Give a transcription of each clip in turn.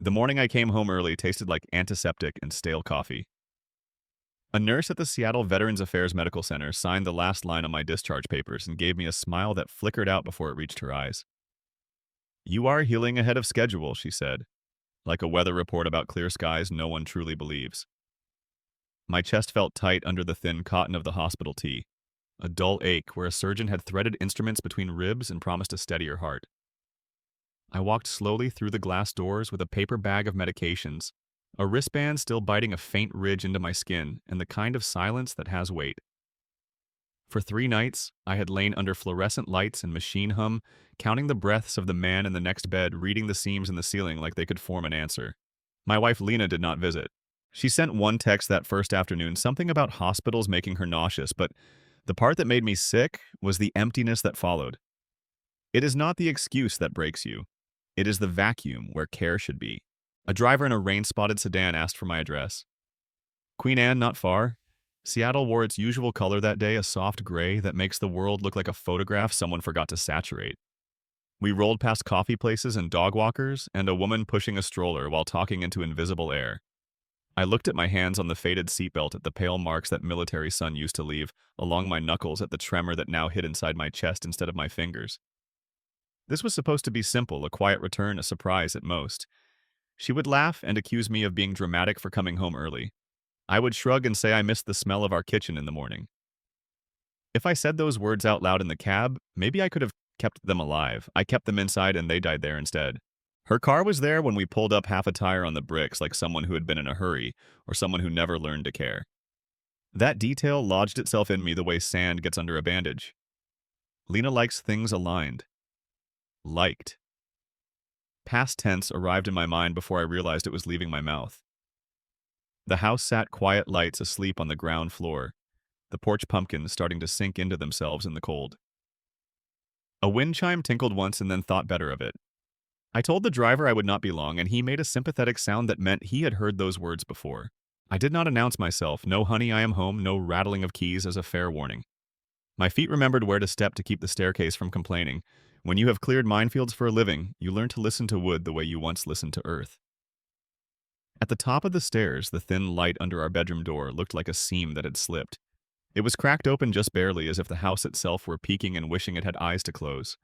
The morning I came home early tasted like antiseptic and stale coffee. A nurse at the Seattle Veterans Affairs Medical Center signed the last line on my discharge papers and gave me a smile that flickered out before it reached her eyes. "You are healing ahead of schedule," she said, like a weather report about clear skies no one truly believes. My chest felt tight under the thin cotton of the hospital tee, a dull ache where a surgeon had threaded instruments between ribs and promised a steadier heart. I walked slowly through the glass doors with a paper bag of medications, a wristband still biting a faint ridge into my skin, and the kind of silence that has weight. For 3 nights, I had lain under fluorescent lights and machine hum, counting the breaths of the man in the next bed, reading the seams in the ceiling like they could form an answer. My wife Lena did not visit. She sent one text that first afternoon, something about hospitals making her nauseous, but the part that made me sick was the emptiness that followed. It is not the excuse that breaks you. It is the vacuum where care should be. A driver in a rain-spotted sedan asked for my address. Queen Anne, not far. Seattle wore its usual color that day, a soft gray that makes the world look like a photograph someone forgot to saturate. We rolled past coffee places and dog walkers, and a woman pushing a stroller while talking into invisible air. I looked at my hands on the faded seatbelt at the pale marks that military sun used to leave, along my knuckles at the tremor that now hid inside my chest instead of my fingers. This was supposed to be simple, a quiet return, a surprise at most. She would laugh and accuse me of being dramatic for coming home early. I would shrug and say I missed the smell of our kitchen in the morning. If I said those words out loud in the cab, maybe I could have kept them alive. I kept them inside and they died there instead. Her car was there when we pulled up half a tire on the bricks like someone who had been in a hurry or someone who never learned to care. That detail lodged itself in me the way sand gets under a bandage. Lena likes things aligned. Liked. Past tense arrived in my mind before I realized it was leaving my mouth. The house sat quiet lights asleep on the ground floor, the porch pumpkins starting to sink into themselves in the cold. A wind chime tinkled once and then thought better of it. I told the driver I would not be long, and he made a sympathetic sound that meant he had heard those words before. I did not announce myself. No honey, I am home, no rattling of keys as a fair warning. My feet remembered where to step to keep the staircase from complaining. When you have cleared minefields for a living, you learn to listen to wood the way you once listened to earth. At the top of the stairs, the thin light under our bedroom door looked like a seam that had slipped. It was cracked open just barely, as if the house itself were peeking and wishing it had eyes to close.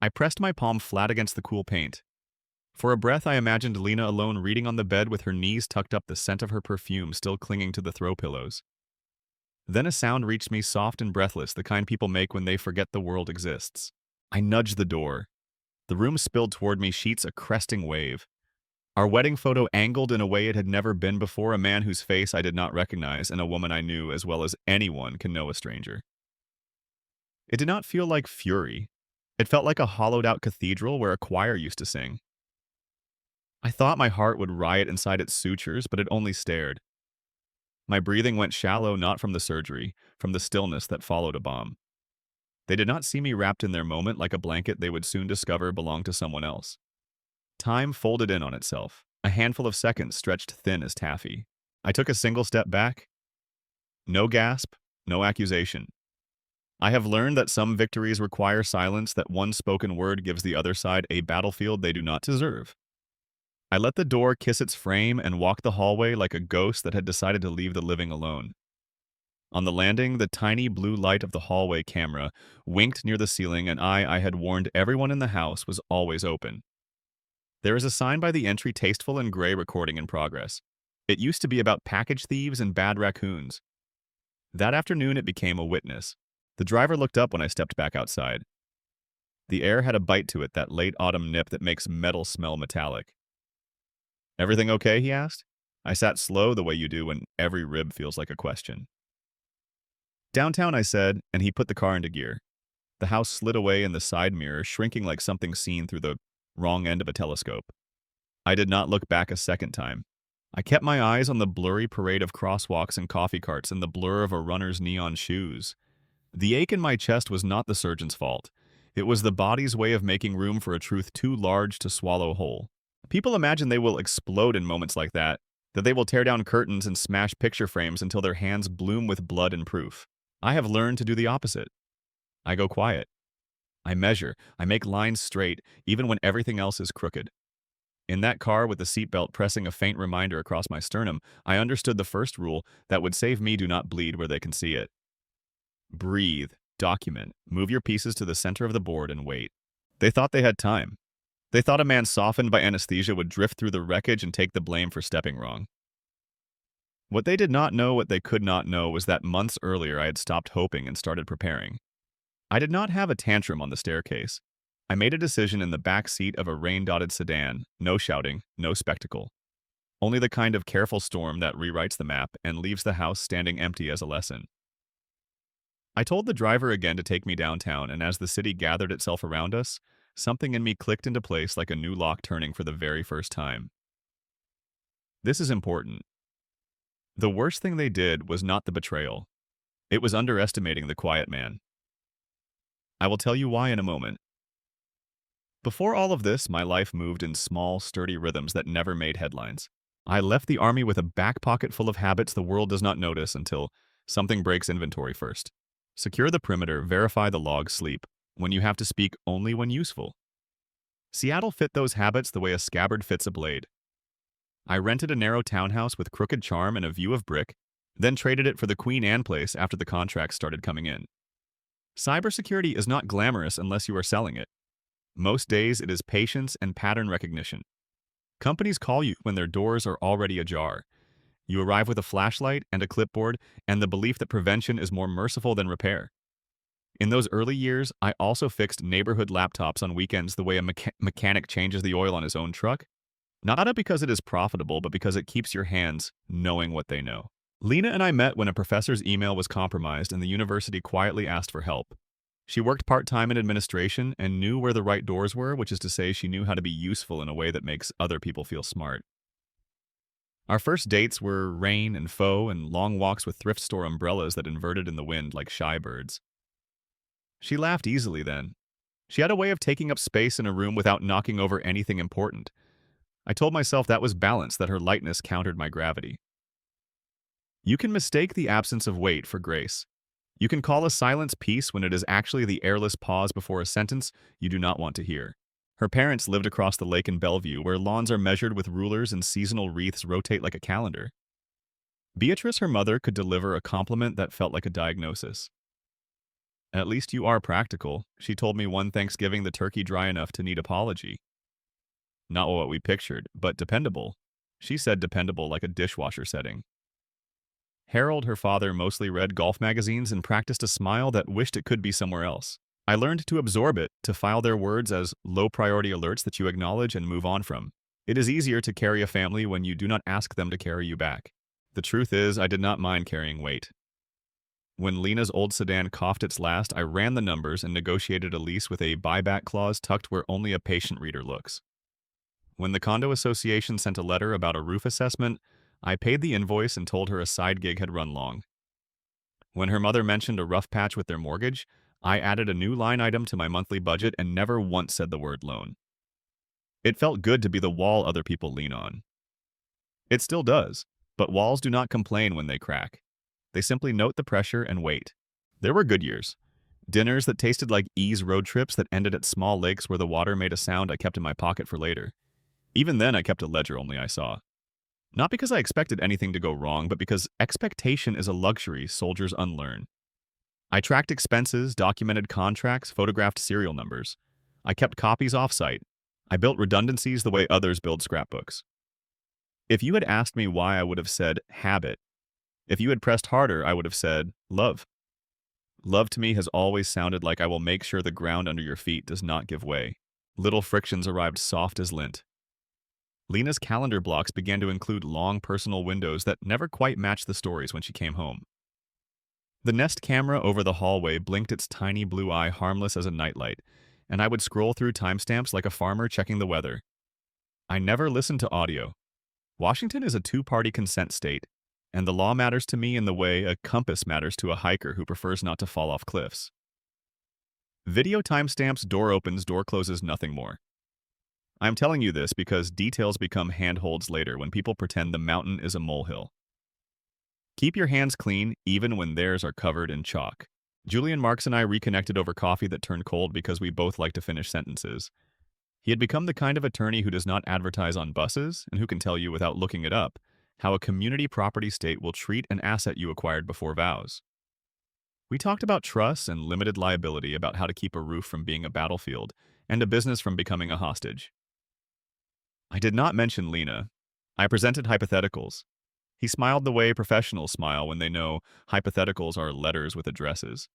I pressed my palm flat against the cool paint. For a breath, I imagined Lena alone reading on the bed with her knees tucked up, the scent of her perfume still clinging to the throw pillows. Then a sound reached me, soft and breathless, the kind people make when they forget the world exists. I nudged the door. The room spilled toward me, sheets a cresting wave. Our wedding photo angled in a way it had never been before, a man whose face I did not recognize and a woman I knew as well as anyone can know a stranger. It did not feel like fury. It felt like a hollowed-out cathedral where a choir used to sing. I thought my heart would riot inside its sutures, but it only stared. My breathing went shallow, not from the surgery, from the stillness that followed a bomb. They did not see me wrapped in their moment like a blanket they would soon discover belonged to someone else. Time folded in on itself, a handful of seconds stretched thin as taffy. I took a single step back. No gasp, no accusation. I have learned that some victories require silence, that one spoken word gives the other side a battlefield they do not deserve. I let the door kiss its frame and walked the hallway like a ghost that had decided to leave the living alone. On the landing, the tiny blue light of the hallway camera winked near the ceiling, and I had warned everyone in the house, was always open. There is a sign by the entry, tasteful and gray, recording in progress. It used to be about package thieves and bad raccoons. That afternoon it became a witness. The driver looked up when I stepped back outside. The air had a bite to it, that late autumn nip that makes metal smell metallic. "Everything okay?" he asked. I sat slow, the way you do when every rib feels like a question. "Downtown," I said, and he put the car into gear. The house slid away in the side mirror, shrinking like something seen through the wrong end of a telescope. I did not look back a second time. I kept my eyes on the blurry parade of crosswalks and coffee carts and the blur of a runner's neon shoes. The ache in my chest was not the surgeon's fault. It was the body's way of making room for a truth too large to swallow whole. People imagine they will explode in moments like that they will tear down curtains and smash picture frames until their hands bloom with blood and proof. I have learned to do the opposite. I go quiet. I measure. I make lines straight, even when everything else is crooked. In that car with the seatbelt pressing a faint reminder across my sternum, I understood the first rule that would save me: do not bleed where they can see it. Breathe, document, move your pieces to the center of the board and wait. They thought they had time. They thought a man softened by anesthesia would drift through the wreckage and take the blame for stepping wrong. What they did not know, what they could not know, was that months earlier I had stopped hoping and started preparing. I did not have a tantrum on the staircase. I made a decision in the back seat of a rain-dotted sedan. No shouting, no spectacle. Only the kind of careful storm that rewrites the map and leaves the house standing empty as a lesson. I told the driver again to take me downtown, and as the city gathered itself around us, something in me clicked into place like a new lock turning for the very first time. This is important. The worst thing they did was not the betrayal. It was underestimating the quiet man. I will tell you why in a moment. Before all of this, my life moved in small, sturdy rhythms that never made headlines. I left the army with a back pocket full of habits the world does not notice until something breaks inventory first. Secure the perimeter, verify the logs, sleep when you have to speak only when useful. Seattle fit those habits the way a scabbard fits a blade. I rented a narrow townhouse with crooked charm and a view of brick, then traded it for the Queen Anne place after the contracts started coming in. Cybersecurity is not glamorous unless you are selling it. Most days, it is patience and pattern recognition. Companies call you when their doors are already ajar. You arrive with a flashlight and a clipboard and the belief that prevention is more merciful than repair. In those early years, I also fixed neighborhood laptops on weekends the way a mechanic changes the oil on his own truck. Not because it is profitable, but because it keeps your hands knowing what they know. Lena and I met when a professor's email was compromised and the university quietly asked for help. She worked part-time in administration and knew where the right doors were, which is to say she knew how to be useful in a way that makes other people feel smart. Our first dates were rain and faux and long walks with thrift store umbrellas that inverted in the wind like shy birds. She laughed easily then. She had a way of taking up space in a room without knocking over anything important. I told myself that was balance, that her lightness countered my gravity. You can mistake the absence of weight for grace. You can call a silence peace when it is actually the airless pause before a sentence you do not want to hear. Her parents lived across the lake in Bellevue, where lawns are measured with rulers and seasonal wreaths rotate like a calendar. Beatrice, her mother, could deliver a compliment that felt like a diagnosis. "At least you are practical," she told me one Thanksgiving, the turkey dry enough to need apology. Not what we pictured, but dependable. She said dependable like a dishwasher setting. Harold, her father, mostly read golf magazines and practiced a smile that wished it could be somewhere else. I learned to absorb it, to file their words as low-priority alerts that you acknowledge and move on from. It is easier to carry a family when you do not ask them to carry you back. The truth is, I did not mind carrying weight. When Lena's old sedan coughed its last, I ran the numbers and negotiated a lease with a buyback clause tucked where only a patient reader looks. When the condo association sent a letter about a roof assessment, I paid the invoice and told her a side gig had run long. When her mother mentioned a rough patch with their mortgage, I added a new line item to my monthly budget and never once said the word loan. It felt good to be the wall other people lean on. It still does, but walls do not complain when they crack. They simply note the pressure and wait. There were good years. Dinners that tasted like ease road trips that ended at small lakes where the water made a sound I kept in my pocket for later. Even then, I kept a ledger only I saw. Not because I expected anything to go wrong, but because expectation is a luxury soldiers unlearn. I tracked expenses, documented contracts, photographed serial numbers. I kept copies off-site. I built redundancies the way others build scrapbooks. If you had asked me why, I would have said habit. If you had pressed harder, I would have said love. Love to me has always sounded like I will make sure the ground under your feet does not give way. Little frictions arrived soft as lint. Lena's calendar blocks began to include long personal windows that never quite matched the stories when she came home. The Nest camera over the hallway blinked its tiny blue eye harmless as a nightlight, and I would scroll through timestamps like a farmer checking the weather. I never listened to audio. Washington is a two-party consent state, and the law matters to me in the way a compass matters to a hiker who prefers not to fall off cliffs. Video timestamps, door opens, door closes, nothing more. I'm telling you this because details become handholds later when people pretend the mountain is a molehill. Keep your hands clean even when theirs are covered in chalk. Julian Marks and I reconnected over coffee that turned cold because we both like to finish sentences. He had become the kind of attorney who does not advertise on buses and who can tell you without looking it up how a community property state will treat an asset you acquired before vows. We talked about trusts and limited liability, about how to keep a roof from being a battlefield and a business from becoming a hostage. I did not mention Lena. I presented hypotheticals. He smiled the way professionals smile when they know hypotheticals are letters with addresses.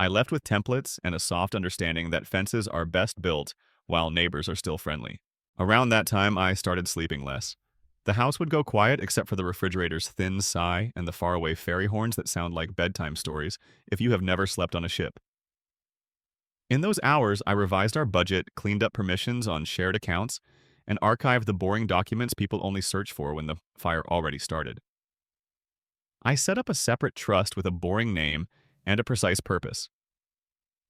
I left with templates and a soft understanding that fences are best built while neighbors are still friendly. Around that time, I started sleeping less. The house would go quiet except for the refrigerator's thin sigh and the faraway fairy horns that sound like bedtime stories if you have never slept on a ship. In those hours, I revised our budget, cleaned up permissions on shared accounts, and archived the boring documents people only search for when the fire already started. I set up a separate trust with a boring name and a precise purpose.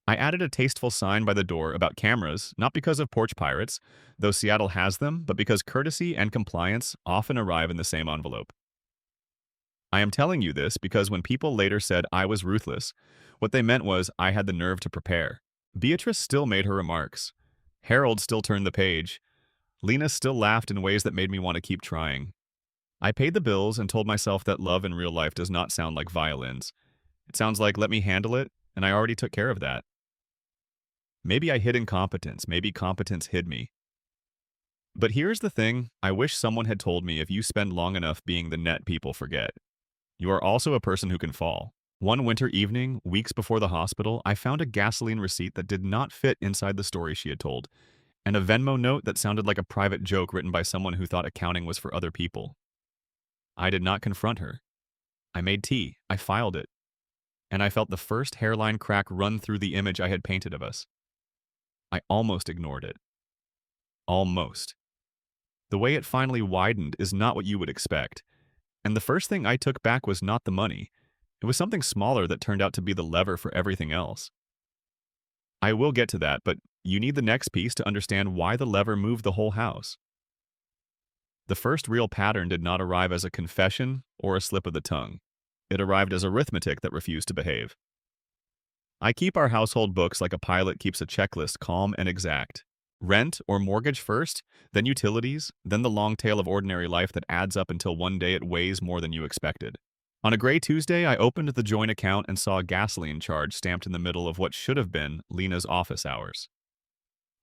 I added a tasteful sign by the door about cameras, not because of porch pirates, though Seattle has them, but because courtesy and compliance often arrive in the same envelope. I am telling you this because when people later said I was ruthless, what they meant was I had the nerve to prepare. Beatrice still made her remarks. Harold still turned the page. Lena still laughed in ways that made me want to keep trying. I paid the bills and told myself that love in real life does not sound like violins. It sounds like let me handle it, and I already took care of that. Maybe I hid incompetence, maybe competence hid me. But here's the thing, I wish someone had told me if you spend long enough being the net people forget. You are also a person who can fall. One winter evening, weeks before the hospital, I found a gasoline receipt that did not fit inside the story she had told, and a Venmo note that sounded like a private joke written by someone who thought accounting was for other people. I did not confront her. I made tea, I filed it, and I felt the first hairline crack run through the image I had painted of us. I almost ignored it. Almost. The way it finally widened is not what you would expect, and the first thing I took back was not the money. It was something smaller that turned out to be the lever for everything else. I will get to that, but you need the next piece to understand why the lever moved the whole house. The first real pattern did not arrive as a confession or a slip of the tongue. It arrived as arithmetic that refused to behave. I keep our household books like a pilot keeps a checklist, calm and exact. Rent or mortgage first, then utilities, then the long tail of ordinary life that adds up until one day it weighs more than you expected. On a gray Tuesday, I opened the joint account and saw a gasoline charge stamped in the middle of what should have been Lena's office hours.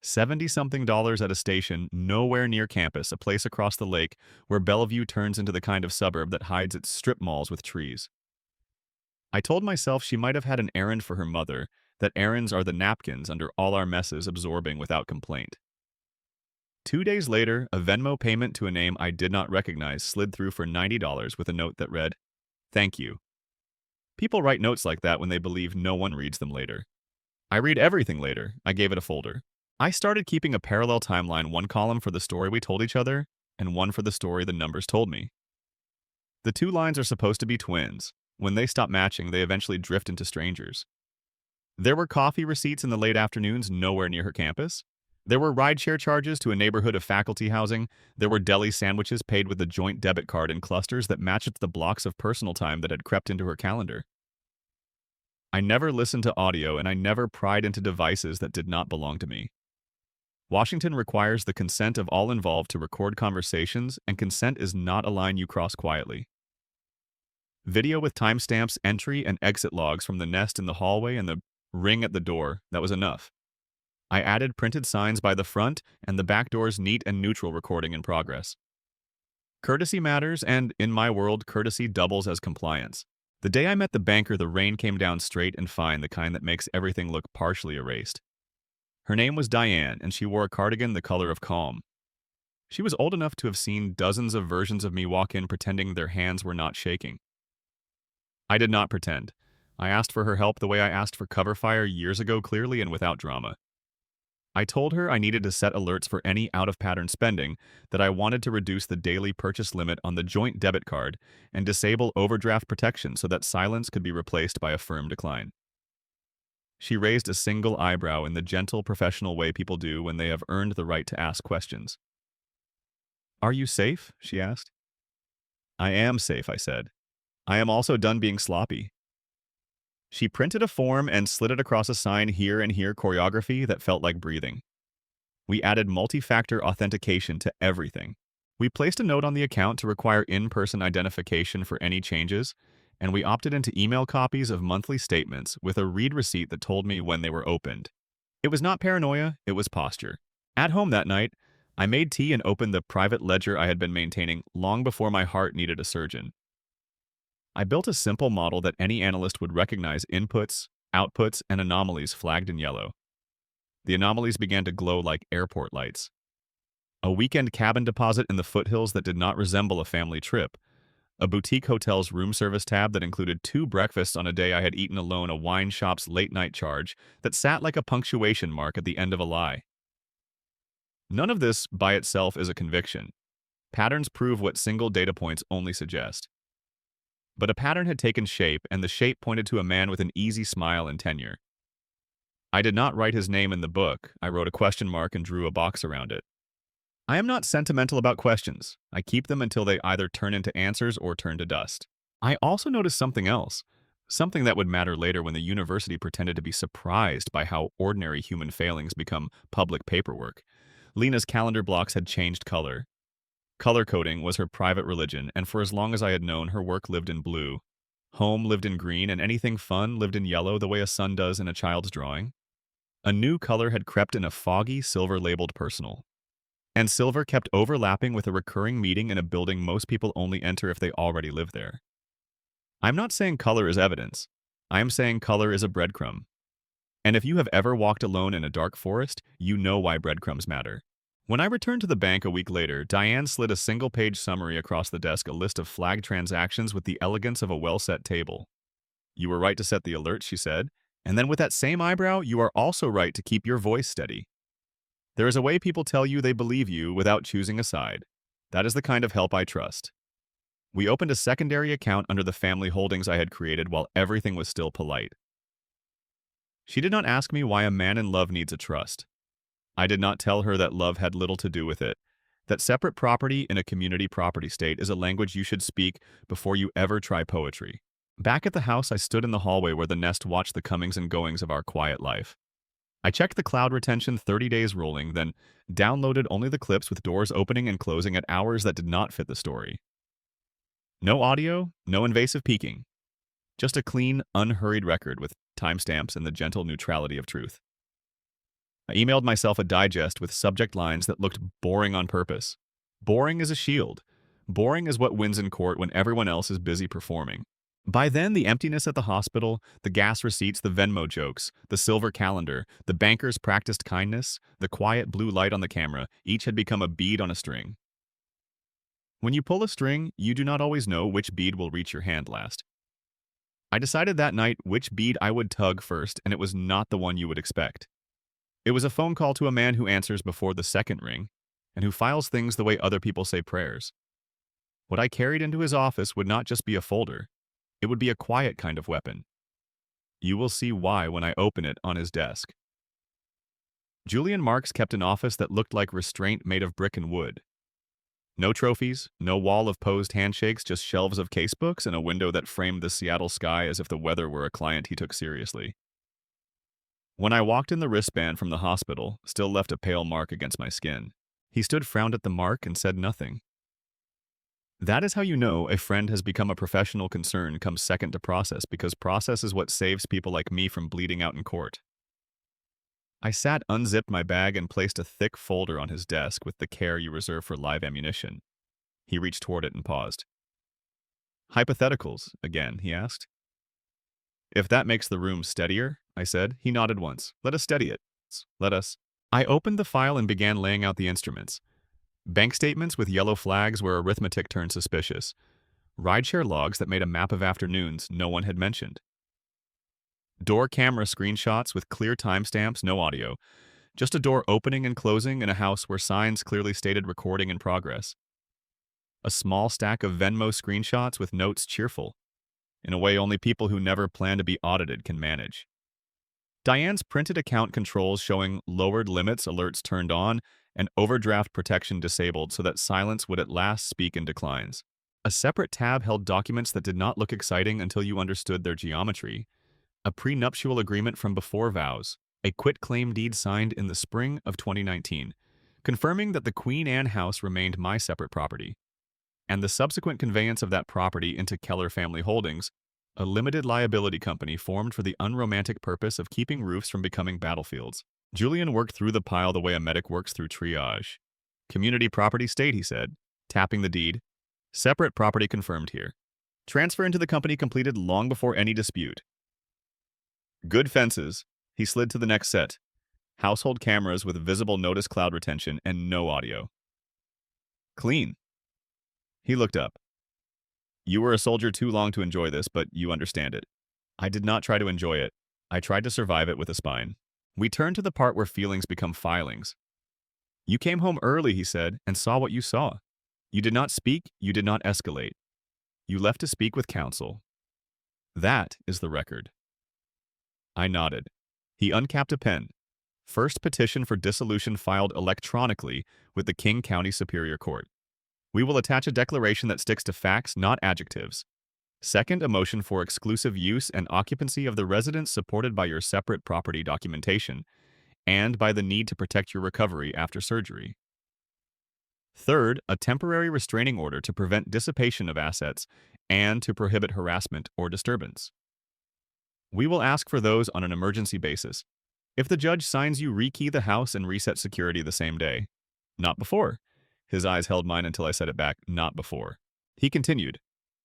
$70-something at a station nowhere near campus, a place across the lake where Bellevue turns into the kind of suburb that hides its strip malls with trees. I told myself she might have had an errand for her mother, that errands are the napkins under all our messes absorbing without complaint. 2 days later, a Venmo payment to a name I did not recognize slid through for $90 with a note that read, "Thank you." People write notes like that when they believe no one reads them later. I read everything later. I gave it a folder. I started keeping a parallel timeline, one column for the story we told each other, and one for the story the numbers told me. The two lines are supposed to be twins. When they stop matching, they eventually drift into strangers. There were coffee receipts in the late afternoons nowhere near her campus. There were rideshare charges to a neighborhood of faculty housing. There were deli sandwiches paid with a joint debit card in clusters that matched the blocks of personal time that had crept into her calendar. I never listened to audio, and I never pried into devices that did not belong to me. Washington requires the consent of all involved to record conversations, and consent is not a line you cross quietly. Video with timestamps, entry, and exit logs from the nest in the hallway and the ring at the door, that was enough. I added printed signs by the front and the back door's neat and neutral recording in progress. Courtesy matters, and in my world, courtesy doubles as compliance. The day I met the banker, the rain came down straight and fine, the kind that makes everything look partially erased. Her name was Diane, and she wore a cardigan the color of calm. She was old enough to have seen dozens of versions of me walk in pretending their hands were not shaking. I did not pretend. I asked for her help the way I asked for cover fire years ago, clearly and without drama. I told her I needed to set alerts for any out-of-pattern spending, that I wanted to reduce the daily purchase limit on the joint debit card and disable overdraft protection so that silence could be replaced by a firm decline. She raised a single eyebrow in the gentle, professional way people do when they have earned the right to ask questions. "Are you safe?" she asked. "I am safe," I said. "I am also done being sloppy." She printed a form and slid it across a sign, here and here choreography that felt like breathing. We added multi-factor authentication to everything. We placed a note on the account to require in-person identification for any changes, and we opted into email copies of monthly statements with a read receipt that told me when they were opened. It was not paranoia, it was posture. At home that night, I made tea and opened the private ledger I had been maintaining long before my heart needed a surgeon. I built a simple model that any analyst would recognize inputs, outputs, and anomalies flagged in yellow. The anomalies began to glow like airport lights. A weekend cabin deposit in the foothills that did not resemble a family trip. A boutique hotel's room service tab that included 2 breakfasts on a day I had eaten alone, a wine shop's late-night charge that sat like a punctuation mark at the end of a lie. None of this by itself is a conviction. Patterns prove what single data points only suggest. But a pattern had taken shape, and the shape pointed to a man with an easy smile and tenure. I did not write his name in the book. I wrote a question mark and drew a box around it. I am not sentimental about questions. I keep them until they either turn into answers or turn to dust. I also noticed something else, something that would matter later when the university pretended to be surprised by how ordinary human failings become public paperwork. Lena's calendar blocks had changed color. Color coding was her private religion, and for as long as I had known, her work lived in blue. Home lived in green, and anything fun lived in yellow the way a sun does in a child's drawing. A new color had crept in, a foggy silver-labeled personal. And silver kept overlapping with a recurring meeting in a building most people only enter if they already live there. I'm not saying color is evidence. I am saying color is a breadcrumb. And if you have ever walked alone in a dark forest, you know why breadcrumbs matter. When I returned to the bank a week later, Diane slid a single-page summary across the desk, a list of flagged transactions with the elegance of a well-set table. "You were right to set the alert," she said. And then with that same eyebrow, "You are also right to keep your voice steady. There is a way people tell you they believe you without choosing a side. That is the kind of help I trust." We opened a secondary account under the family holdings I had created while everything was still polite. She did not ask me why a man in love needs a trust. I did not tell her that love had little to do with it, that separate property in a community property state is a language you should speak before you ever try poetry. Back at the house, I stood in the hallway where the nest watched the comings and goings of our quiet life. I checked the cloud retention 30 days rolling, then downloaded only the clips with doors opening and closing at hours that did not fit the story. No audio, no invasive peeking. Just a clean, unhurried record with timestamps and the gentle neutrality of truth. I emailed myself a digest with subject lines that looked boring on purpose. Boring is a shield. Boring is what wins in court when everyone else is busy performing. By then, the emptiness at the hospital, the gas receipts, the Venmo jokes, the silver calendar, the banker's practiced kindness, the quiet blue light on the camera, each had become a bead on a string. When you pull a string, you do not always know which bead will reach your hand last. I decided that night which bead I would tug first, and it was not the one you would expect. It was a phone call to a man who answers before the second ring, and who files things the way other people say prayers. What I carried into his office would not just be a folder. It would be a quiet kind of weapon. You will see why when I open it on his desk. Julian Marks kept an office that looked like restraint made of brick and wood. No trophies, no wall of posed handshakes, just shelves of casebooks and a window that framed the Seattle sky as if the weather were a client he took seriously. When I walked in, the wristband from the hospital still left a pale mark against my skin. He stood, frowned at the mark, and said nothing. That is how you know a friend has become a professional concern comes second to process, because process is what saves people like me from bleeding out in court. I unzipped my bag and placed a thick folder on his desk with the care you reserve for live ammunition. He reached toward it and paused. "Hypotheticals, again?" he asked. "If that makes the room steadier," I said. He nodded once. "Let us steady it. Let us." I opened the file and began laying out the instruments. Bank statements with yellow flags where arithmetic turned suspicious. Rideshare logs that made a map of afternoons no one had mentioned. Door camera screenshots with clear timestamps, no audio. Just a door opening and closing in a house where signs clearly stated recording in progress. A small stack of Venmo screenshots with notes cheerful, in a way only people who never plan to be audited can manage. Diane's printed account controls showing lowered limits alerts turned on and overdraft protection disabled so that silence would at last speak in declines. A separate tab held documents that did not look exciting until you understood their geometry. A prenuptial agreement from before vows, a quitclaim deed signed in the spring of 2019, confirming that the Queen Anne house remained my separate property, and the subsequent conveyance of that property into Keller Family Holdings, a limited liability company formed for the unromantic purpose of keeping roofs from becoming battlefields. Julian worked through the pile the way a medic works through triage. Community property state, he said, tapping the deed. Separate property confirmed here. Transfer into the company completed long before any dispute. Good fences. He slid to the next set. Household cameras with visible notice cloud retention and no audio. Clean. He looked up. You were a soldier too long to enjoy this, but you understand it. I did not try to enjoy it. I tried to survive it with a spine. We turned to the part where feelings become filings. You came home early, he said, and saw what you saw. You did not speak, you did not escalate. You left to speak with counsel. That is the record. I nodded. He uncapped a pen. First petition for dissolution filed electronically with the King County Superior Court. We will attach a declaration that sticks to facts, not adjectives. Second, a motion for exclusive use and occupancy of the residence supported by your separate property documentation and by the need to protect your recovery after surgery. Third, a temporary restraining order to prevent dissipation of assets and to prohibit harassment or disturbance. We will ask for those on an emergency basis. If the judge signs you rekey the house and reset security the same day. Not before. His eyes held mine until I said it back, not before. He continued.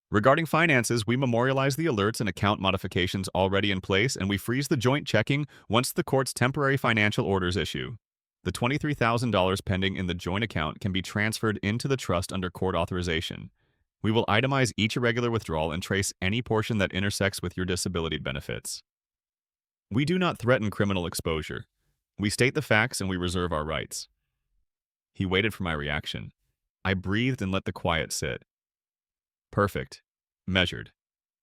Regarding finances, we memorialize the alerts and account modifications already in place, and we freeze the joint checking once the court's temporary financial orders issue. The $23,000 pending in the joint account can be transferred into the trust under court authorization. We will itemize each irregular withdrawal and trace any portion that intersects with your disability benefits. We do not threaten criminal exposure. We state the facts and we reserve our rights. He waited for my reaction. I breathed and let the quiet sit. Perfect. Measured.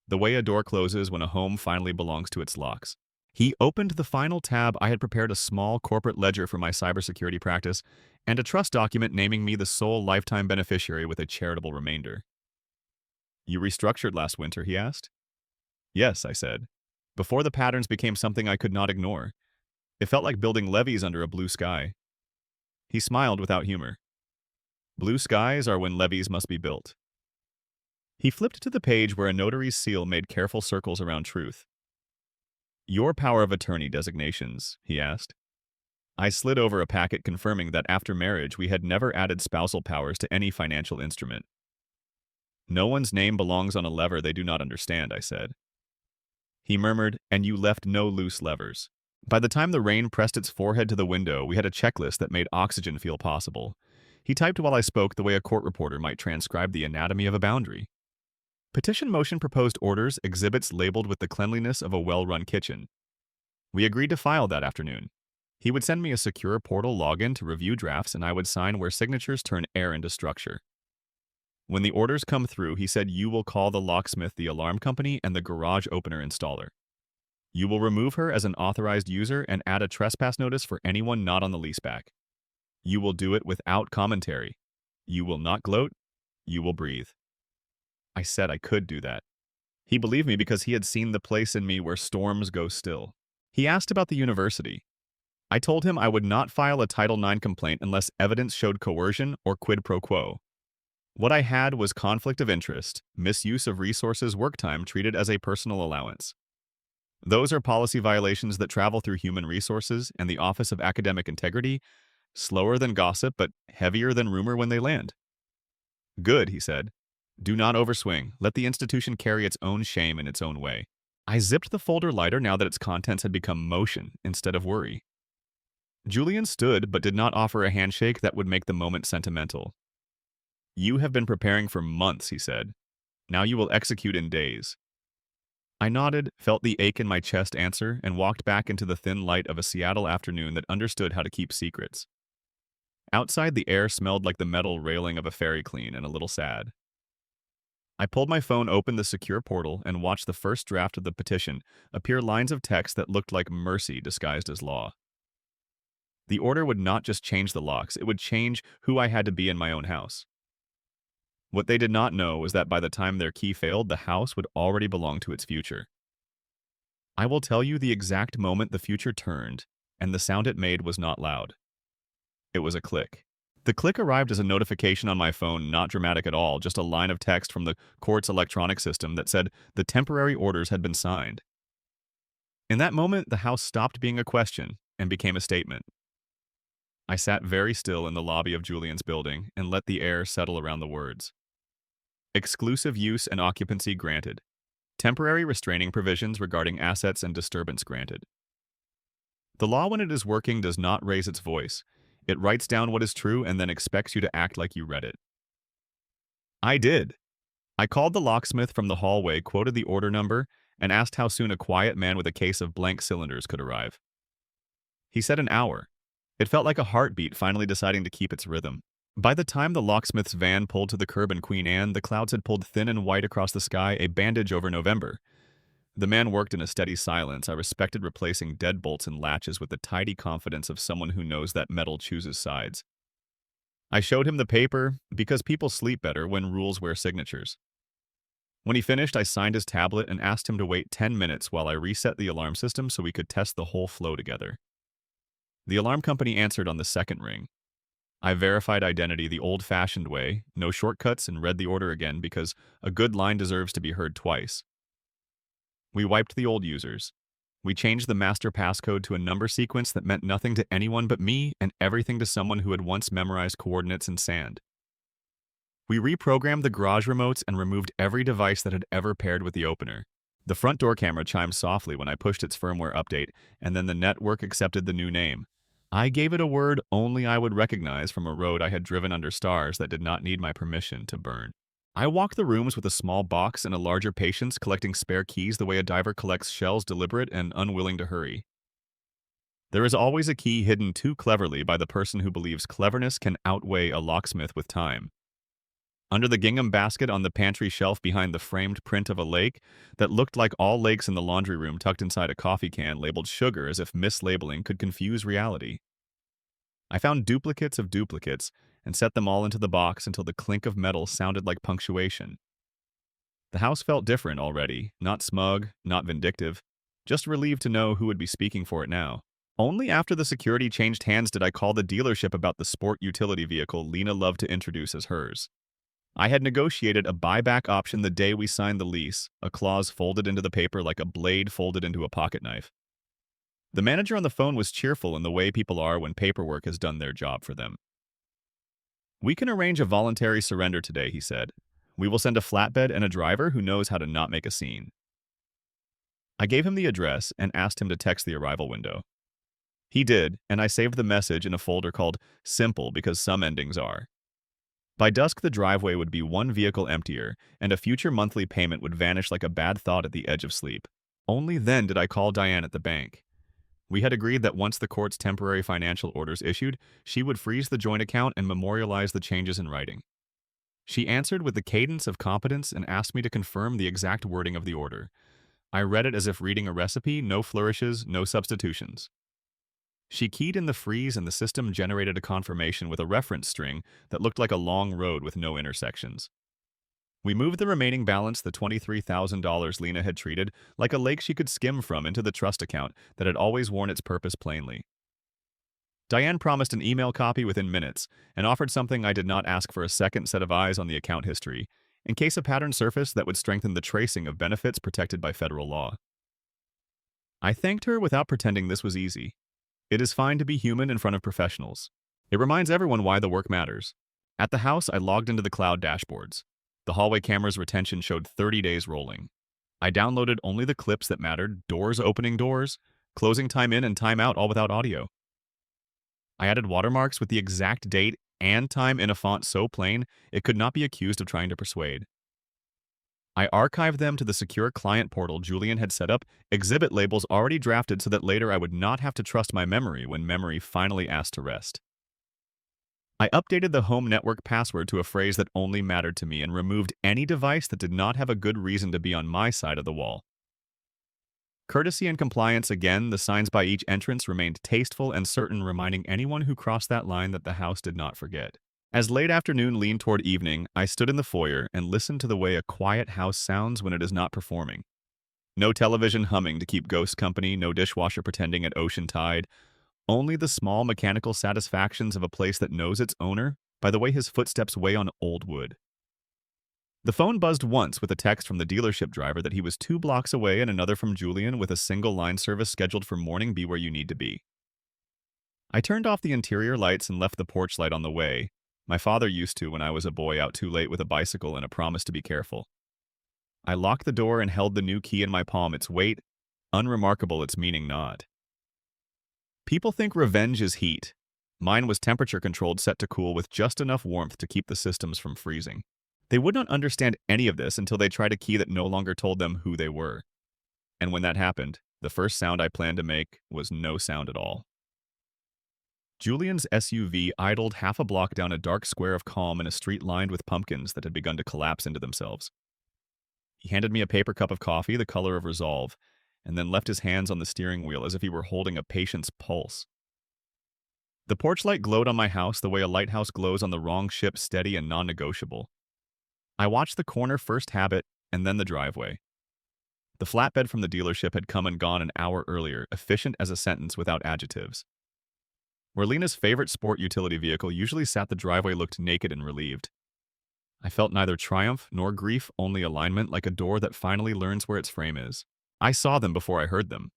The way a door closes when a home finally belongs to its locks. He opened the final tab. I had prepared a small corporate ledger for my cybersecurity practice and a trust document naming me the sole lifetime beneficiary with a charitable remainder. You restructured last winter, he asked. Yes, I said. Before the patterns became something I could not ignore. It felt like building levees under a blue sky. He smiled without humor. Blue skies are when levees must be built. He flipped to the page where a notary's seal made careful circles around truth. Your power of attorney designations, he asked. I slid over a packet confirming that after marriage we had never added spousal powers to any financial instrument. No one's name belongs on a lever they do not understand, I said. He murmured, and you left no loose levers. By the time the rain pressed its forehead to the window, we had a checklist that made oxygen feel possible. He typed while I spoke the way a court reporter might transcribe the anatomy of a boundary. Petition motion proposed orders, exhibits labeled with the cleanliness of a well-run kitchen. We agreed to file that afternoon. He would send me a secure portal login to review drafts, and I would sign where signatures turn air into structure. When the orders come through, he said you will call the locksmith, the alarm company, and the garage opener installer. You will remove her as an authorized user and add a trespass notice for anyone not on the leaseback. You will do it without commentary. You will not gloat. You will breathe. I said I could do that. He believed me because he had seen the place in me where storms go still. He asked about the university. I told him I would not file a Title IX complaint unless evidence showed coercion or quid pro quo. What I had was conflict of interest, misuse of resources, work time treated as a personal allowance. Those are policy violations that travel through human resources and the Office of Academic Integrity, slower than gossip but heavier than rumor when they land. Good, he said. Do not overswing. Let the institution carry its own shame in its own way. I zipped the folder lighter now that its contents had become motion instead of worry. Julian stood but did not offer a handshake that would make the moment sentimental. You have been preparing for months, he said. Now you will execute in days. I nodded, felt the ache in my chest answer, and walked back into the thin light of a Seattle afternoon that understood how to keep secrets. Outside, the air smelled like the metal railing of a ferry clean and a little sad. I pulled my phone, opened the secure portal, and watched the first draft of the petition appear lines of text that looked like mercy disguised as law. The order would not just change the locks, it would change who I had to be in my own house. What they did not know was that by the time their key failed, the house would already belong to its future. I will tell you the exact moment the future turned and the sound it made was not loud. It was a click. The click arrived as a notification on my phone, not dramatic at all, just a line of text from the court's electronic system that said the temporary orders had been signed. In that moment, the house stopped being a question and became a statement. I sat very still in the lobby of Julian's building and let the air settle around the words. Exclusive use and occupancy granted. Temporary restraining provisions regarding assets and disturbance granted. The law, when it is working, does not raise its voice. It writes down what is true and then expects you to act like you read it. I did. I called the locksmith from the hallway, quoted the order number, and asked how soon a quiet man with a case of blank cylinders could arrive. He said an hour. It felt like a heartbeat finally deciding to keep its rhythm. By the time the locksmith's van pulled to the curb in Queen Anne, the clouds had pulled thin and white across the sky, a bandage over November. The man worked in a steady silence. I respected replacing deadbolts and latches with the tidy confidence of someone who knows that metal chooses sides. I showed him the paper because people sleep better when rules wear signatures. When he finished, I signed his tablet and asked him to wait 10 minutes while I reset the alarm system so we could test the whole flow together. The alarm company answered on the second ring. I verified identity the old-fashioned way, no shortcuts, and read the order again because a good line deserves to be heard twice. We wiped the old users. We changed the master passcode to a number sequence that meant nothing to anyone but me and everything to someone who had once memorized coordinates in sand. We reprogrammed the garage remotes and removed every device that had ever paired with the opener. The front door camera chimed softly when I pushed its firmware update, and then the network accepted the new name. I gave it a word only I would recognize from a road I had driven under stars that did not need my permission to burn. I walked the rooms with a small box and a larger patience, collecting spare keys the way a diver collects shells, deliberate and unwilling to hurry. There is always a key hidden too cleverly by the person who believes cleverness can outweigh a locksmith with time. Under the gingham basket on the pantry shelf behind the framed print of a lake that looked like all lakes in the laundry room tucked inside a coffee can labeled sugar as if mislabeling could confuse reality. I found duplicates of duplicates and set them all into the box until the clink of metal sounded like punctuation. The house felt different already, not smug, not vindictive, just relieved to know who would be speaking for it now. Only after the security changed hands did I call the dealership about the sport utility vehicle Lena loved to introduce as hers. I had negotiated a buyback option the day we signed the lease, a clause folded into the paper like a blade folded into a pocket knife. The manager on the phone was cheerful in the way people are when paperwork has done their job for them. "We can arrange a voluntary surrender today," he said. "We will send a flatbed and a driver who knows how to not make a scene." I gave him the address and asked him to text the arrival window. He did, and I saved the message in a folder called Simple because some endings are. By dusk, the driveway would be one vehicle emptier, and a future monthly payment would vanish like a bad thought at the edge of sleep. Only then did I call Diane at the bank. We had agreed that once the court's temporary financial orders issued, she would freeze the joint account and memorialize the changes in writing. She answered with the cadence of competence and asked me to confirm the exact wording of the order. I read it as if reading a recipe, no flourishes, no substitutions. She keyed in the freeze and the system generated a confirmation with a reference string that looked like a long road with no intersections. We moved the remaining balance, the $23,000 Lena had treated, like a lake she could skim from, into the trust account that had always worn its purpose plainly. Diane promised an email copy within minutes and offered something I did not ask for: a second set of eyes on the account history, in case a pattern surfaced that would strengthen the tracing of benefits protected by federal law. I thanked her without pretending this was easy. It is fine to be human in front of professionals. It reminds everyone why the work matters. At the house, I logged into the cloud dashboards. The hallway camera's retention showed 30 days rolling. I downloaded only the clips that mattered: doors opening doors, closing time in and time out, all without audio. I added watermarks with the exact date and time in a font so plain it could not be accused of trying to persuade. I archived them to the secure client portal Julian had set up, exhibit labels already drafted so that later I would not have to trust my memory when memory finally asked to rest. I updated the home network password to a phrase that only mattered to me and removed any device that did not have a good reason to be on my side of the wall. Courtesy and compliance again, the signs by each entrance remained tasteful and certain, reminding anyone who crossed that line that the house did not forget. As late afternoon leaned toward evening, I stood in the foyer and listened to the way a quiet house sounds when it is not performing. No television humming to keep ghost company, no dishwasher pretending at ocean tide, only the small mechanical satisfactions of a place that knows its owner by the way his footsteps weigh on old wood. The phone buzzed once with a text from the dealership driver that he was 2 blocks away and another from Julian with a single line service scheduled for morning. Be where you need to be. I turned off the interior lights and left the porch light on the way. My father used to when I was a boy out too late with a bicycle and a promise to be careful. I locked the door and held the new key in my palm, its weight, unremarkable, its meaning not. People think revenge is heat. Mine was temperature-controlled, set to cool with just enough warmth to keep the systems from freezing. They would not understand any of this until they tried a key that no longer told them who they were. And when that happened, the first sound I planned to make was no sound at all. Julian's SUV idled half a block down a dark square of calm in a street lined with pumpkins that had begun to collapse into themselves. He handed me a paper cup of coffee, the color of resolve, and then left his hands on the steering wheel as if he were holding a patient's pulse. The porch light glowed on my house the way a lighthouse glows on the wrong ship, steady and non-negotiable. I watched the corner first habit and then the driveway. The flatbed from the dealership had come and gone an hour earlier, efficient as a sentence without adjectives. Where Lena's favorite sport utility vehicle usually sat, the driveway looked naked and relieved. I felt neither triumph nor grief, only alignment, like a door that finally learns where its frame is. I saw them before I heard them.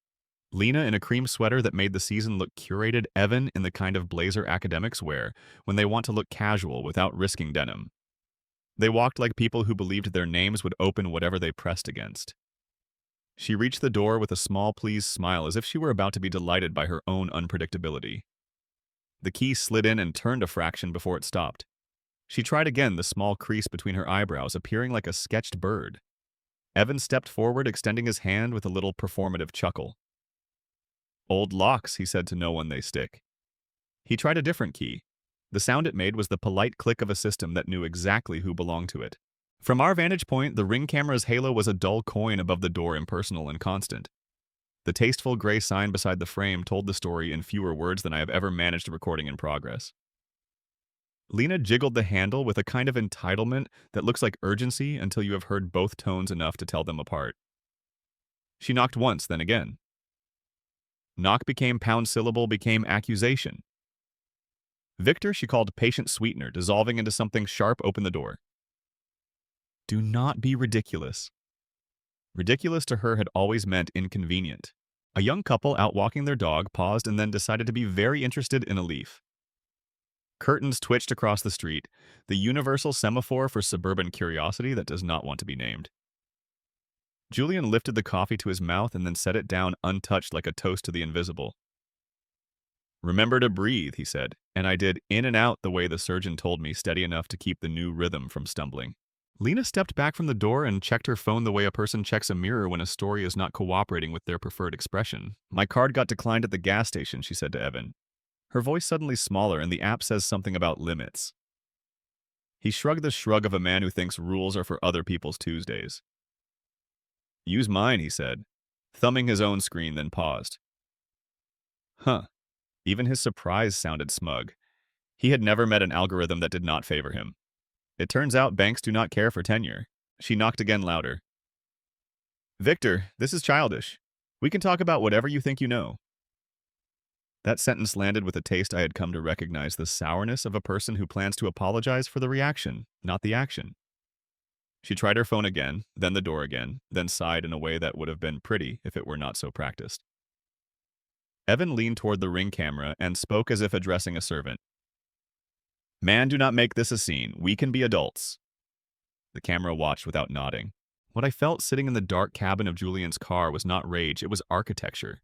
Lena in a cream sweater that made the season look curated, Evan in the kind of blazer academics wear when they want to look casual without risking denim. They walked like people who believed their names would open whatever they pressed against. She reached the door with a small pleased smile as if she were about to be delighted by her own unpredictability. The key slid in and turned a fraction before it stopped. She tried again, the small crease between her eyebrows appearing like a sketched bird. Evan stepped forward, extending his hand with a little performative chuckle. "Old locks," he said, to no one they stick. He tried a different key. The sound it made was the polite click of a system that knew exactly who belonged to it. From our vantage point, the Ring camera's halo was a dull coin above the door, impersonal and constant. The tasteful gray sign beside the frame told the story in fewer words than I have ever managed a recording in progress. Lena jiggled the handle with a kind of entitlement that looks like urgency until you have heard both tones enough to tell them apart. She knocked once, then again. Knock became pound syllable, became accusation. Victor, she called patient sweetener, dissolving into something sharp, opened the door. Do not be ridiculous. Ridiculous to her had always meant inconvenient. A young couple out walking their dog paused and then decided to be very interested in a leaf. Curtains twitched across the street, the universal semaphore for suburban curiosity that does not want to be named. Julian lifted the coffee to his mouth and then set it down untouched like a toast to the invisible. "Remember to breathe," he said, and I did in and out the way the surgeon told me, steady enough to keep the new rhythm from stumbling. Lena stepped back from the door and checked her phone the way a person checks a mirror when a story is not cooperating with their preferred expression. "My card got declined at the gas station," she said to Evan. Her voice suddenly smaller, and the app says something about limits. He shrugged the shrug of a man who thinks rules are for other people's Tuesdays. "Use mine," he said, thumbing his own screen, then paused. Huh. Even his surprise sounded smug. He had never met an algorithm that did not favor him. It turns out banks do not care for tenure. She knocked again, louder. "Victor, this is childish. We can talk about whatever you think you know." That sentence landed with a taste I had come to recognize, the sourness of a person who plans to apologize for the reaction, not the action. She tried her phone again, then the door again, then sighed in a way that would have been pretty if it were not so practiced. Evan leaned toward the Ring camera and spoke as if addressing a servant. "Man, do not make this a scene. We can be adults." The camera watched without nodding. What I felt sitting in the dark cabin of Julian's car was not rage, it was architecture.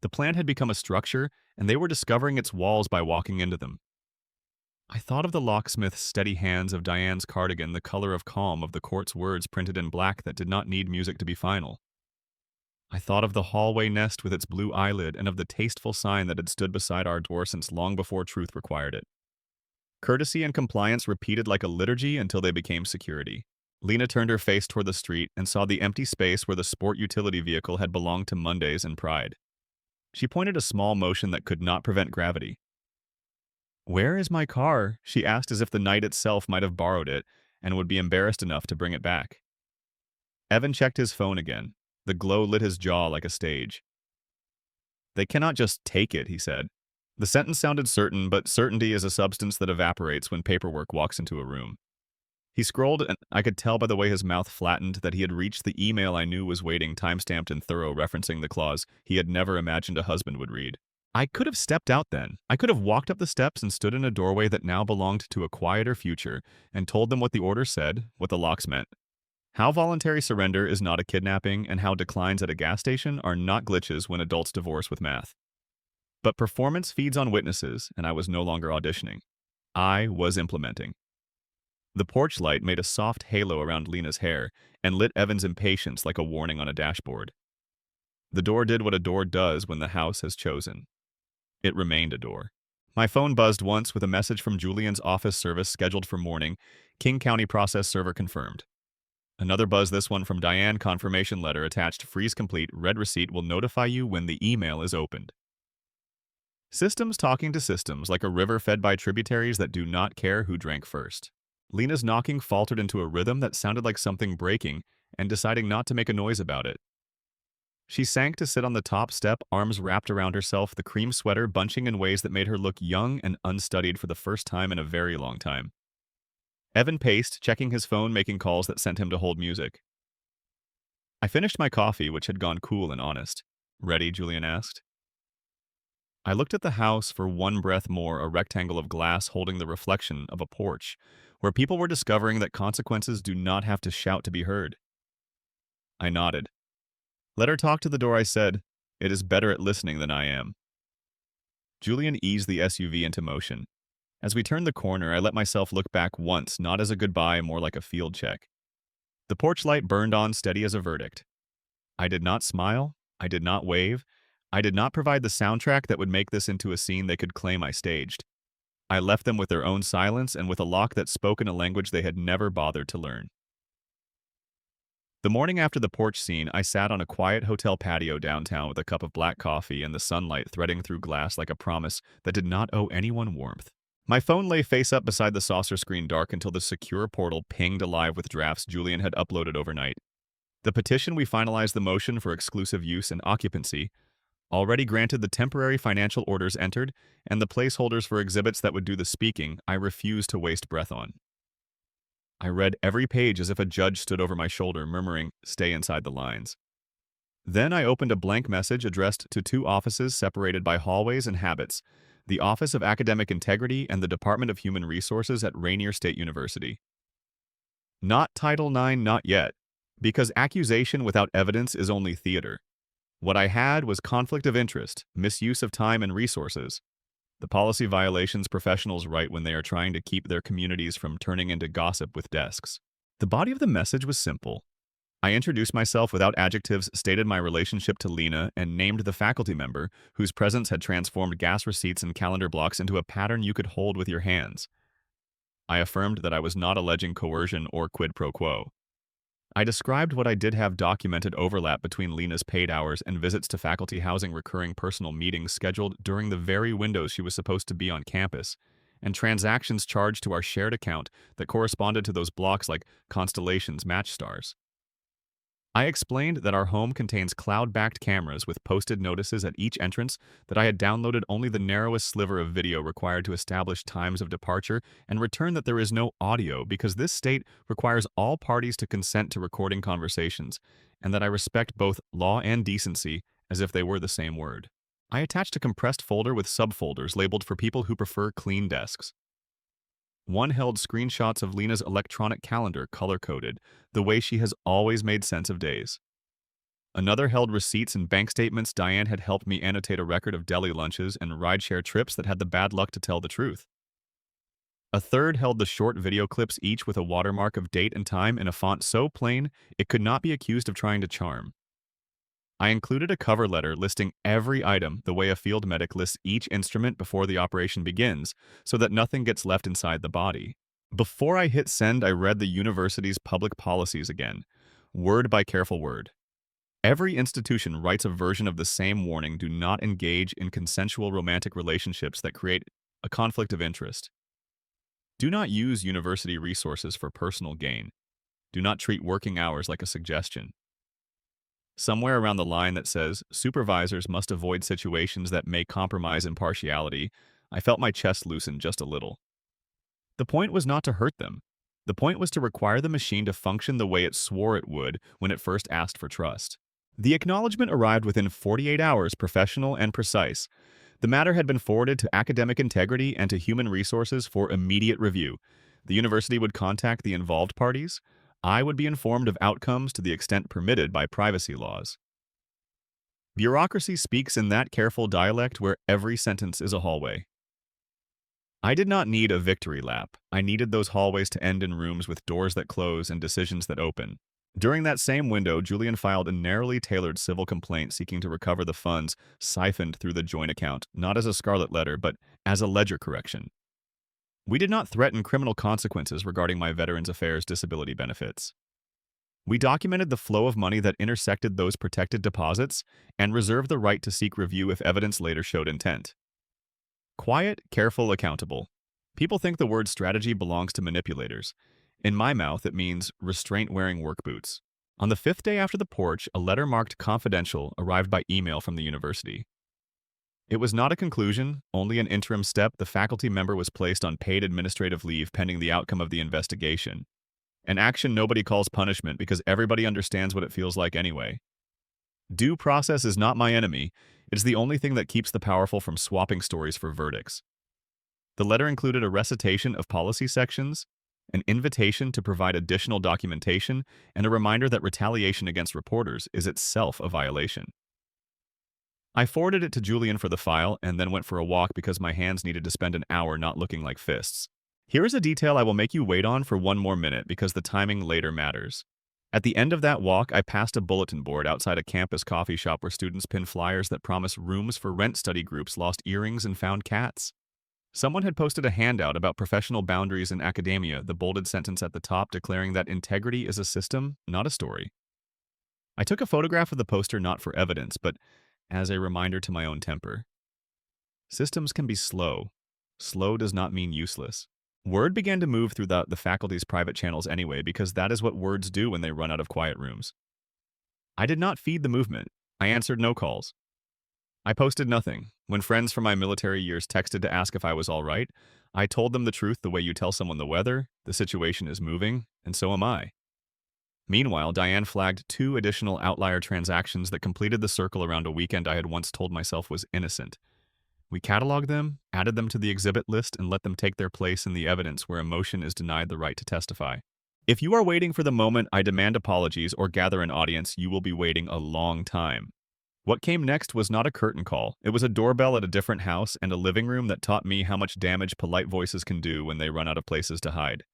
The plan had become a structure, and they were discovering its walls by walking into them. I thought of the locksmith's steady hands, of Diane's cardigan, the color of calm, of the court's words printed in black that did not need music to be final. I thought of the hallway nest with its blue eyelid and of the tasteful sign that had stood beside our door since long before truth required it. Courtesy and compliance repeated like a liturgy until they became security. Lena turned her face toward the street and saw the empty space where the sport utility vehicle had belonged to Mondays and Pride. She pointed a small motion that could not prevent gravity. "Where is my car?" she asked, as if the night itself might have borrowed it and would be embarrassed enough to bring it back. Evan checked his phone again. The glow lit his jaw like a stage. "They cannot just take it," he said. The sentence sounded certain, but certainty is a substance that evaporates when paperwork walks into a room. He scrolled, and I could tell by the way his mouth flattened that he had reached the email I knew was waiting, timestamped and thorough, referencing the clause he had never imagined a husband would read. I could have stepped out then. I could have walked up the steps and stood in a doorway that now belonged to a quieter future and told them what the order said, what the locks meant. How voluntary surrender is not a kidnapping, and how declines at a gas station are not glitches when adults divorce with math. But performance feeds on witnesses, and I was no longer auditioning. I was implementing. The porch light made a soft halo around Lena's hair and lit Evan's impatience like a warning on a dashboard. The door did what a door does when the house has chosen. It remained a door. My phone buzzed once with a message from Julian's office service scheduled for morning. King County process server confirmed. Another buzz, this one from Diane, confirmation letter attached, freeze complete, read receipt will notify you when the email is opened. Systems talking to systems like a river fed by tributaries that do not care who drank first. Lena's knocking faltered into a rhythm that sounded like something breaking and deciding not to make a noise about it. She sank to sit on the top step, arms wrapped around herself, the cream sweater bunching in ways that made her look young and unstudied for the first time in a very long time. Evan paced, checking his phone, making calls that sent him to hold music. I finished my coffee, which had gone cool and honest. Ready? Julian asked. I looked at the house for one breath more, a rectangle of glass holding the reflection of a porch, where people were discovering that consequences do not have to shout to be heard. I nodded. Let her talk to the door, I said. It is better at listening than I am. Julian eased the SUV into motion. As we turned the corner, I let myself look back once, not as a goodbye, more like a field check. The porch light burned on, steady as a verdict. I did not smile. I did not wave. I did not provide the soundtrack that would make this into a scene they could claim I staged. I left them with their own silence and with a lock that spoke in a language they had never bothered to learn. The morning after the porch scene, I sat on a quiet hotel patio downtown with a cup of black coffee and the sunlight threading through glass like a promise that did not owe anyone warmth. My phone lay face up beside the saucer screen, dark until the secure portal pinged alive with drafts Julian had uploaded overnight. The petition we finalized the motion for exclusive use and occupancy, already granted the temporary financial orders entered, and the placeholders for exhibits that would do the speaking I refused to waste breath on. I read every page as if a judge stood over my shoulder, murmuring, "Stay inside the lines." Then I opened a blank message addressed to two offices separated by hallways and habits, the Office of Academic Integrity and the Department of Human Resources at Rainier State University. Not Title IX, not yet, because accusation without evidence is only theater. What I had was conflict of interest, misuse of time and resources, the policy violations professionals write when they are trying to keep their communities from turning into gossip with desks. The body of the message was simple. I introduced myself without adjectives, stated my relationship to Lena, and named the faculty member whose presence had transformed gas receipts and calendar blocks into a pattern you could hold with your hands. I affirmed that I was not alleging coercion or quid pro quo. I described what I did have documented overlap between Lena's paid hours and visits to faculty housing, recurring personal meetings scheduled during the very windows she was supposed to be on campus, and transactions charged to our shared account that corresponded to those blocks like constellations, match stars. I explained that our home contains cloud-backed cameras with posted notices at each entrance, that I had downloaded only the narrowest sliver of video required to establish times of departure, and returned that there is no audio because this state requires all parties to consent to recording conversations, and that I respect both law and decency as if they were the same word. I attached a compressed folder with subfolders labeled for people who prefer clean desks. One held screenshots of Lena's electronic calendar, color-coded, the way she has always made sense of days. Another held receipts and bank statements. Diane had helped me annotate a record of deli lunches and rideshare trips that had the bad luck to tell the truth. A third held the short video clips, each with a watermark of date and time in a font so plain it could not be accused of trying to charm. I included a cover letter listing every item the way a field medic lists each instrument before the operation begins, so that nothing gets left inside the body. Before I hit send, I read the university's public policies again, word by careful word. Every institution writes a version of the same warning: do not engage in consensual romantic relationships that create a conflict of interest. Do not use university resources for personal gain. Do not treat working hours like a suggestion. Somewhere around the line that says, supervisors must avoid situations that may compromise impartiality, I felt my chest loosen just a little. The point was not to hurt them. The point was to require the machine to function the way it swore it would when it first asked for trust. The acknowledgement arrived within 48 hours, professional and precise. The matter had been forwarded to academic integrity and to human resources for immediate review. The university would contact the involved parties. I would be informed of outcomes to the extent permitted by privacy laws. Bureaucracy speaks in that careful dialect where every sentence is a hallway. I did not need a victory lap. I needed those hallways to end in rooms with doors that close and decisions that open. During that same window, Julian filed a narrowly tailored civil complaint seeking to recover the funds siphoned through the joint account, not as a scarlet letter, but as a ledger correction. We did not threaten criminal consequences regarding my Veterans Affairs disability benefits. We documented the flow of money that intersected those protected deposits and reserved the right to seek review if evidence later showed intent. Quiet, careful, accountable. People think the word strategy belongs to manipulators. In my mouth, it means restraint-wearing work boots. On the 5th day after the porch, a letter marked confidential arrived by email from the university. It was not a conclusion, only an interim step. The faculty member was placed on paid administrative leave pending the outcome of the investigation. An action nobody calls punishment because everybody understands what it feels like anyway. Due process is not my enemy. It is the only thing that keeps the powerful from swapping stories for verdicts. The letter included a recitation of policy sections, an invitation to provide additional documentation, and a reminder that retaliation against reporters is itself a violation. I forwarded it to Julian for the file and then went for a walk because my hands needed to spend an hour not looking like fists. Here is a detail I will make you wait on for one more minute because the timing later matters. At the end of that walk, I passed a bulletin board outside a campus coffee shop where students pin flyers that promise rooms for rent study groups, lost earrings, and found cats. Someone had posted a handout about professional boundaries in academia, the bolded sentence at the top declaring that integrity is a system, not a story. I took a photograph of the poster not for evidence, but as a reminder to my own temper. Systems can be slow. Slow does not mean useless. Word began to move through the faculty's private channels anyway, because that is what words do when they run out of quiet rooms. I did not feed the movement. I answered no calls. I posted nothing. When friends from my military years texted to ask if I was all right, I told them the truth the way you tell someone the weather, the situation is moving, and so am I. Meanwhile, Diane flagged 2 additional outlier transactions that completed the circle around a weekend I had once told myself was innocent. We cataloged them, added them to the exhibit list, and let them take their place in the evidence where emotion is denied the right to testify. If you are waiting for the moment I demand apologies or gather an audience, you will be waiting a long time. What came next was not a curtain call. It was a doorbell at a different house and a living room that taught me how much damage polite voices can do when they run out of places to hide.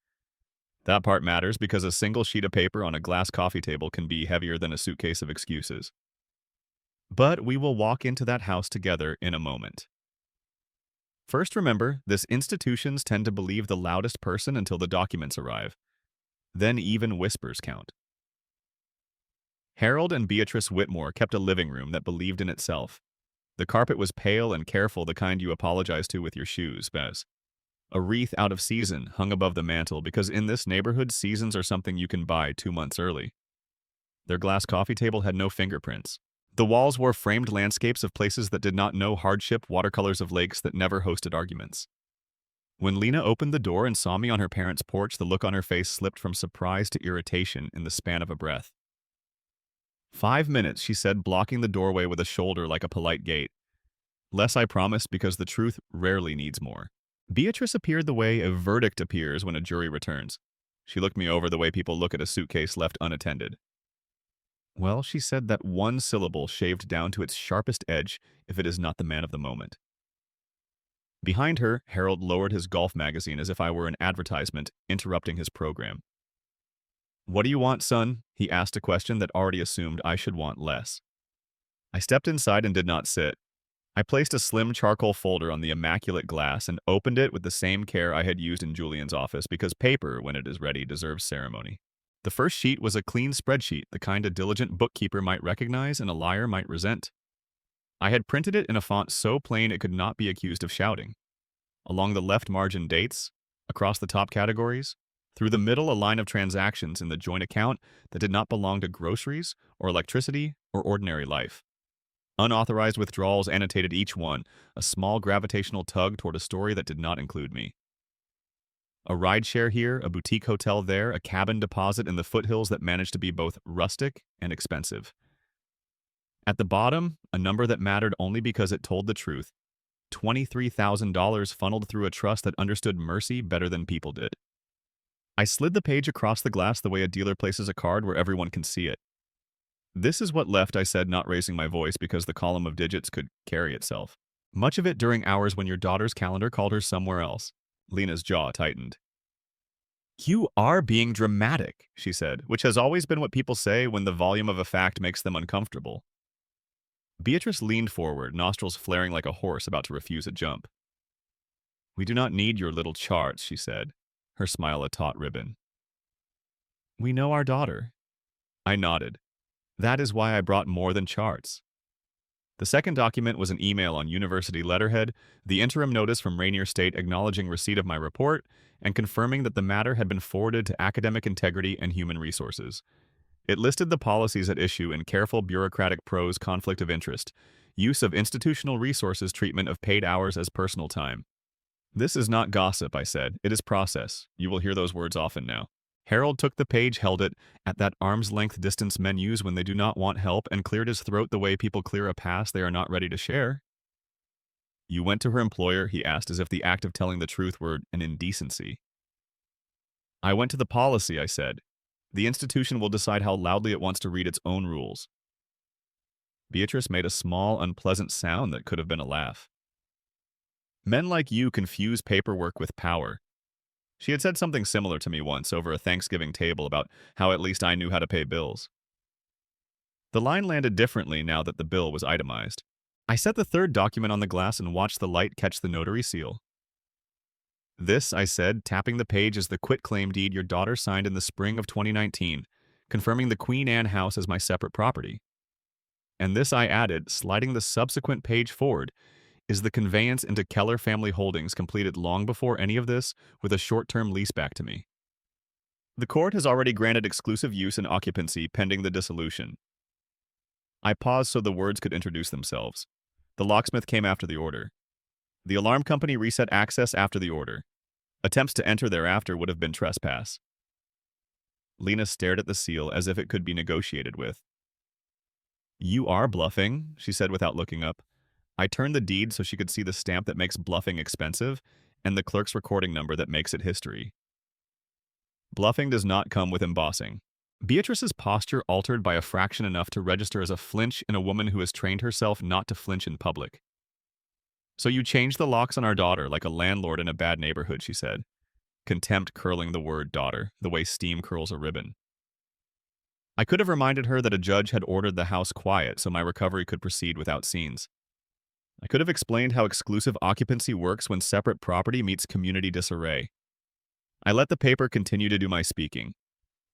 That part matters because a single sheet of paper on a glass coffee table can be heavier than a suitcase of excuses. But we will walk into that house together in a moment. First, remember, this institutions tend to believe the loudest person until the documents arrive. Then even whispers count. Harold and Beatrice Whitmore kept a living room that believed in itself. The carpet was pale and careful, the kind you apologize to with your shoes, Bez. A wreath out of season hung above the mantel because in this neighborhood, seasons are something you can buy 2 months early. Their glass coffee table had no fingerprints. The walls wore framed landscapes of places that did not know hardship, watercolors of lakes that never hosted arguments. When Lena opened the door and saw me on her parents' porch, the look on her face slipped from surprise to irritation in the span of a breath. 5 minutes, she said, blocking the doorway with a shoulder like a polite gate. Less, I promised, because the truth rarely needs more. Beatrice appeared the way a verdict appears when a jury returns. She looked me over the way people look at a suitcase left unattended. Well, she said, that one syllable shaved down to its sharpest edge if it is not the man of the moment. Behind her, Harold lowered his golf magazine as if I were an advertisement, interrupting his program. What do you want, son? He asked a question that already assumed I should want less. I stepped inside and did not sit. I placed a slim charcoal folder on the immaculate glass and opened it with the same care I had used in Julian's office because paper, when it is ready, deserves ceremony. The first sheet was a clean spreadsheet, the kind a diligent bookkeeper might recognize and a liar might resent. I had printed it in a font so plain it could not be accused of shouting. Along the left margin, dates. Across the top, categories. Through the middle, a line of transactions in the joint account that did not belong to groceries or electricity or ordinary life. Unauthorized withdrawals annotated each one, a small gravitational tug toward a story that did not include me. A rideshare here, a boutique hotel there, a cabin deposit in the foothills that managed to be both rustic and expensive. At the bottom, a number that mattered only because it told the truth. $23,000 funneled through a trust that understood mercy better than people did. I slid the page across the glass the way a dealer places a card where everyone can see it. This is what left, I said, not raising my voice because the column of digits could carry itself. Much of it during hours when your daughter's calendar called her somewhere else. Lena's jaw tightened. You are being dramatic, she said, which has always been what people say when the volume of a fact makes them uncomfortable. Beatrice leaned forward, nostrils flaring like a horse about to refuse a jump. We do not need your little charts, she said, her smile a taut ribbon. We know our daughter. I nodded. That is why I brought more than charts. The second document was an email on university letterhead, the interim notice from Rainier State acknowledging receipt of my report and confirming that the matter had been forwarded to academic integrity and human resources. It listed the policies at issue in careful bureaucratic prose: conflict of interest, use of institutional resources, treatment of paid hours as personal time. This is not gossip, I said. It is process. You will hear those words often now. Harold took the page, held it at that arm's-length distance men use when they do not want help, and cleared his throat the way people clear a pass they are not ready to share. You went to her employer, he asked, as if the act of telling the truth were an indecency. I went to the policy, I said. The institution will decide how loudly it wants to read its own rules. Beatrice made a small, unpleasant sound that could have been a laugh. Men like you confuse paperwork with power. She had said something similar to me once over a Thanksgiving table about how at least I knew how to pay bills. The line landed differently now that the bill was itemized. I set the third document on the glass and watched the light catch the notary seal. This, I said, tapping the page, is the quitclaim deed your daughter signed in the spring of 2019, confirming the Queen Anne house as my separate property. And this, I added, sliding the subsequent page forward, is the conveyance into Keller Family Holdings completed long before any of this with a short-term lease back to me. The court has already granted exclusive use and occupancy pending the dissolution. I paused so the words could introduce themselves. The locksmith came after the order. The alarm company reset access after the order. Attempts to enter thereafter would have been trespass. Lena stared at the seal as if it could be negotiated with. You are bluffing, she said without looking up. I turned the deed so she could see the stamp that makes bluffing expensive and the clerk's recording number that makes it history. Bluffing does not come with embossing. Beatrice's posture altered by a fraction enough to register as a flinch in a woman who has trained herself not to flinch in public. So you changed the locks on our daughter like a landlord in a bad neighborhood, she said, contempt curling the word daughter, the way steam curls a ribbon. I could have reminded her that a judge had ordered the house quiet so my recovery could proceed without scenes. I could have explained how exclusive occupancy works when separate property meets community disarray. I let the paper continue to do my speaking.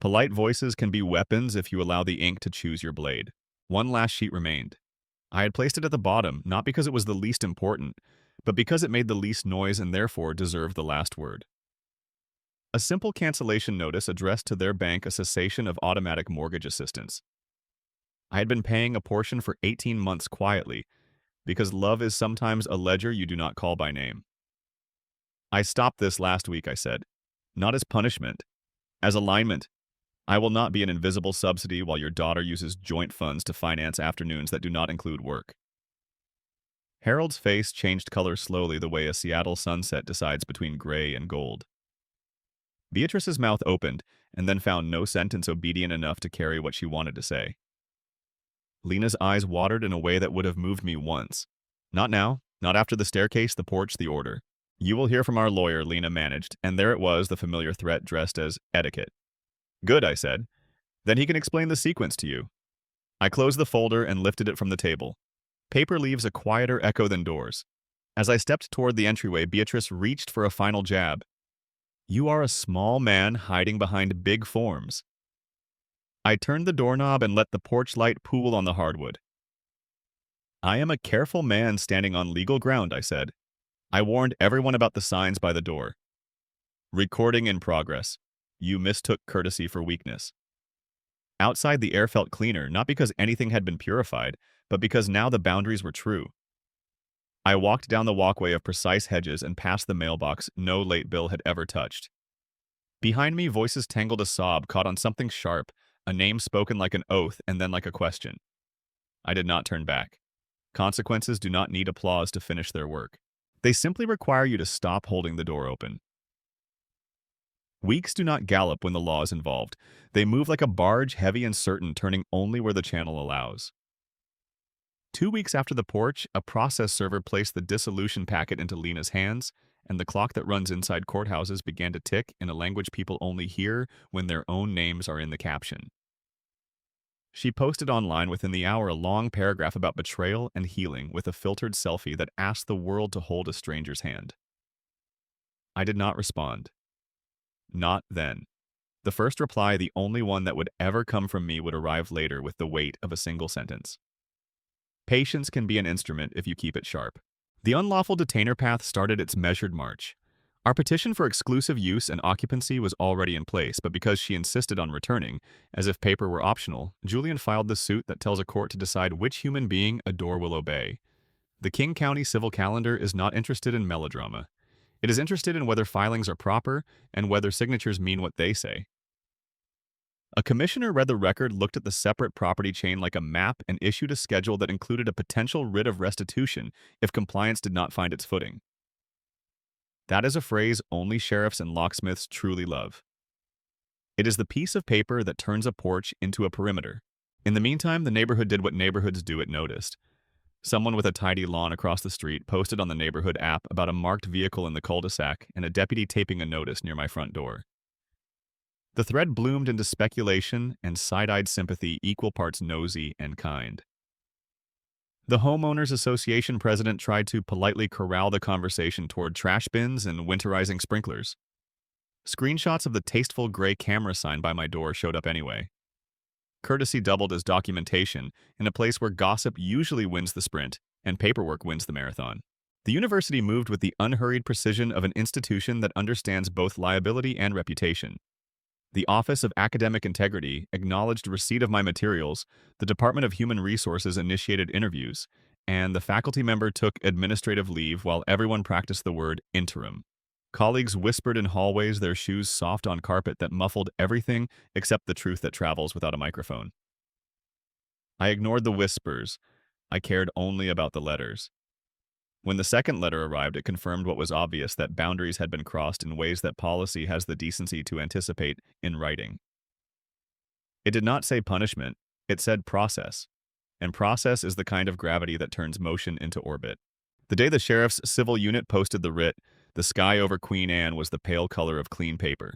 Polite voices can be weapons if you allow the ink to choose your blade. One last sheet remained. I had placed it at the bottom, not because it was the least important, but because it made the least noise and therefore deserved the last word. A simple cancellation notice addressed to their bank a cessation of automatic mortgage assistance. I had been paying a portion for 18 months quietly, because love is sometimes a ledger you do not call by name. I stopped this last week, I said. Not as punishment. As alignment. I will not be an invisible subsidy while your daughter uses joint funds to finance afternoons that do not include work. Harold's face changed color slowly the way a Seattle sunset decides between gray and gold. Beatrice's mouth opened and then found no sentence obedient enough to carry what she wanted to say. Lena's eyes watered in a way that would have moved me once. Not now, not after the staircase, the porch, the order. You will hear from our lawyer, Lena managed, and there it was, the familiar threat dressed as etiquette. Good, I said. Then he can explain the sequence to you. I closed the folder and lifted it from the table. Paper leaves a quieter echo than doors. As I stepped toward the entryway, Beatrice reached for a final jab. You are a small man hiding behind big forms. I turned the doorknob and let the porch light pool on the hardwood. I am a careful man standing on legal ground, I said. I warned everyone about the signs by the door. Recording in progress. You mistook courtesy for weakness. Outside, the air felt cleaner, not because anything had been purified, but because now the boundaries were true. I walked down the walkway of precise hedges and past the mailbox no late bill had ever touched. Behind me, voices tangled a sob caught on something sharp, a name spoken like an oath and then like a question. I did not turn back. Consequences do not need applause to finish their work. They simply require you to stop holding the door open. Weeks do not gallop when the law is involved. They move like a barge, heavy and certain, turning only where the channel allows. 2 weeks after the porch, a process server placed the dissolution packet into Lena's hands, and the clock that runs inside courthouses began to tick in a language people only hear when their own names are in the caption. She posted online within the hour a long paragraph about betrayal and healing with a filtered selfie that asked the world to hold a stranger's hand. I did not respond. Not then. The first reply, the only one that would ever come from me, would arrive later with the weight of a single sentence. Patience can be an instrument if you keep it sharp. The unlawful detainer path started its measured march. Our petition for exclusive use and occupancy was already in place, but because she insisted on returning, as if paper were optional, Julian filed the suit that tells a court to decide which human being a door will obey. The King County Civil Calendar is not interested in melodrama. It is interested in whether filings are proper and whether signatures mean what they say. A commissioner read the record, looked at the separate property chain like a map, and issued a schedule that included a potential writ of restitution if compliance did not find its footing. That is a phrase only sheriffs and locksmiths truly love. It is the piece of paper that turns a porch into a perimeter. In the meantime, the neighborhood did what neighborhoods do, it noticed. Someone with a tidy lawn across the street posted on the neighborhood app about a marked vehicle in the cul-de-sac and a deputy taping a notice near my front door. The thread bloomed into speculation and side-eyed sympathy, equal parts nosy and kind. The Homeowners Association president tried to politely corral the conversation toward trash bins and winterizing sprinklers. Screenshots of the tasteful gray camera sign by my door showed up anyway. Courtesy doubled as documentation in a place where gossip usually wins the sprint and paperwork wins the marathon. The university moved with the unhurried precision of an institution that understands both liability and reputation. The Office of Academic Integrity acknowledged receipt of my materials, the Department of Human Resources initiated interviews, and the faculty member took administrative leave while everyone practiced the word interim. Colleagues whispered in hallways, their shoes soft on carpet that muffled everything except the truth that travels without a microphone. I ignored the whispers. I cared only about the letters. When the second letter arrived, it confirmed what was obvious, that boundaries had been crossed in ways that policy has the decency to anticipate in writing. It did not say punishment, it said process. And process is the kind of gravity that turns motion into orbit. The day the sheriff's civil unit posted the writ, the sky over Queen Anne was the pale color of clean paper.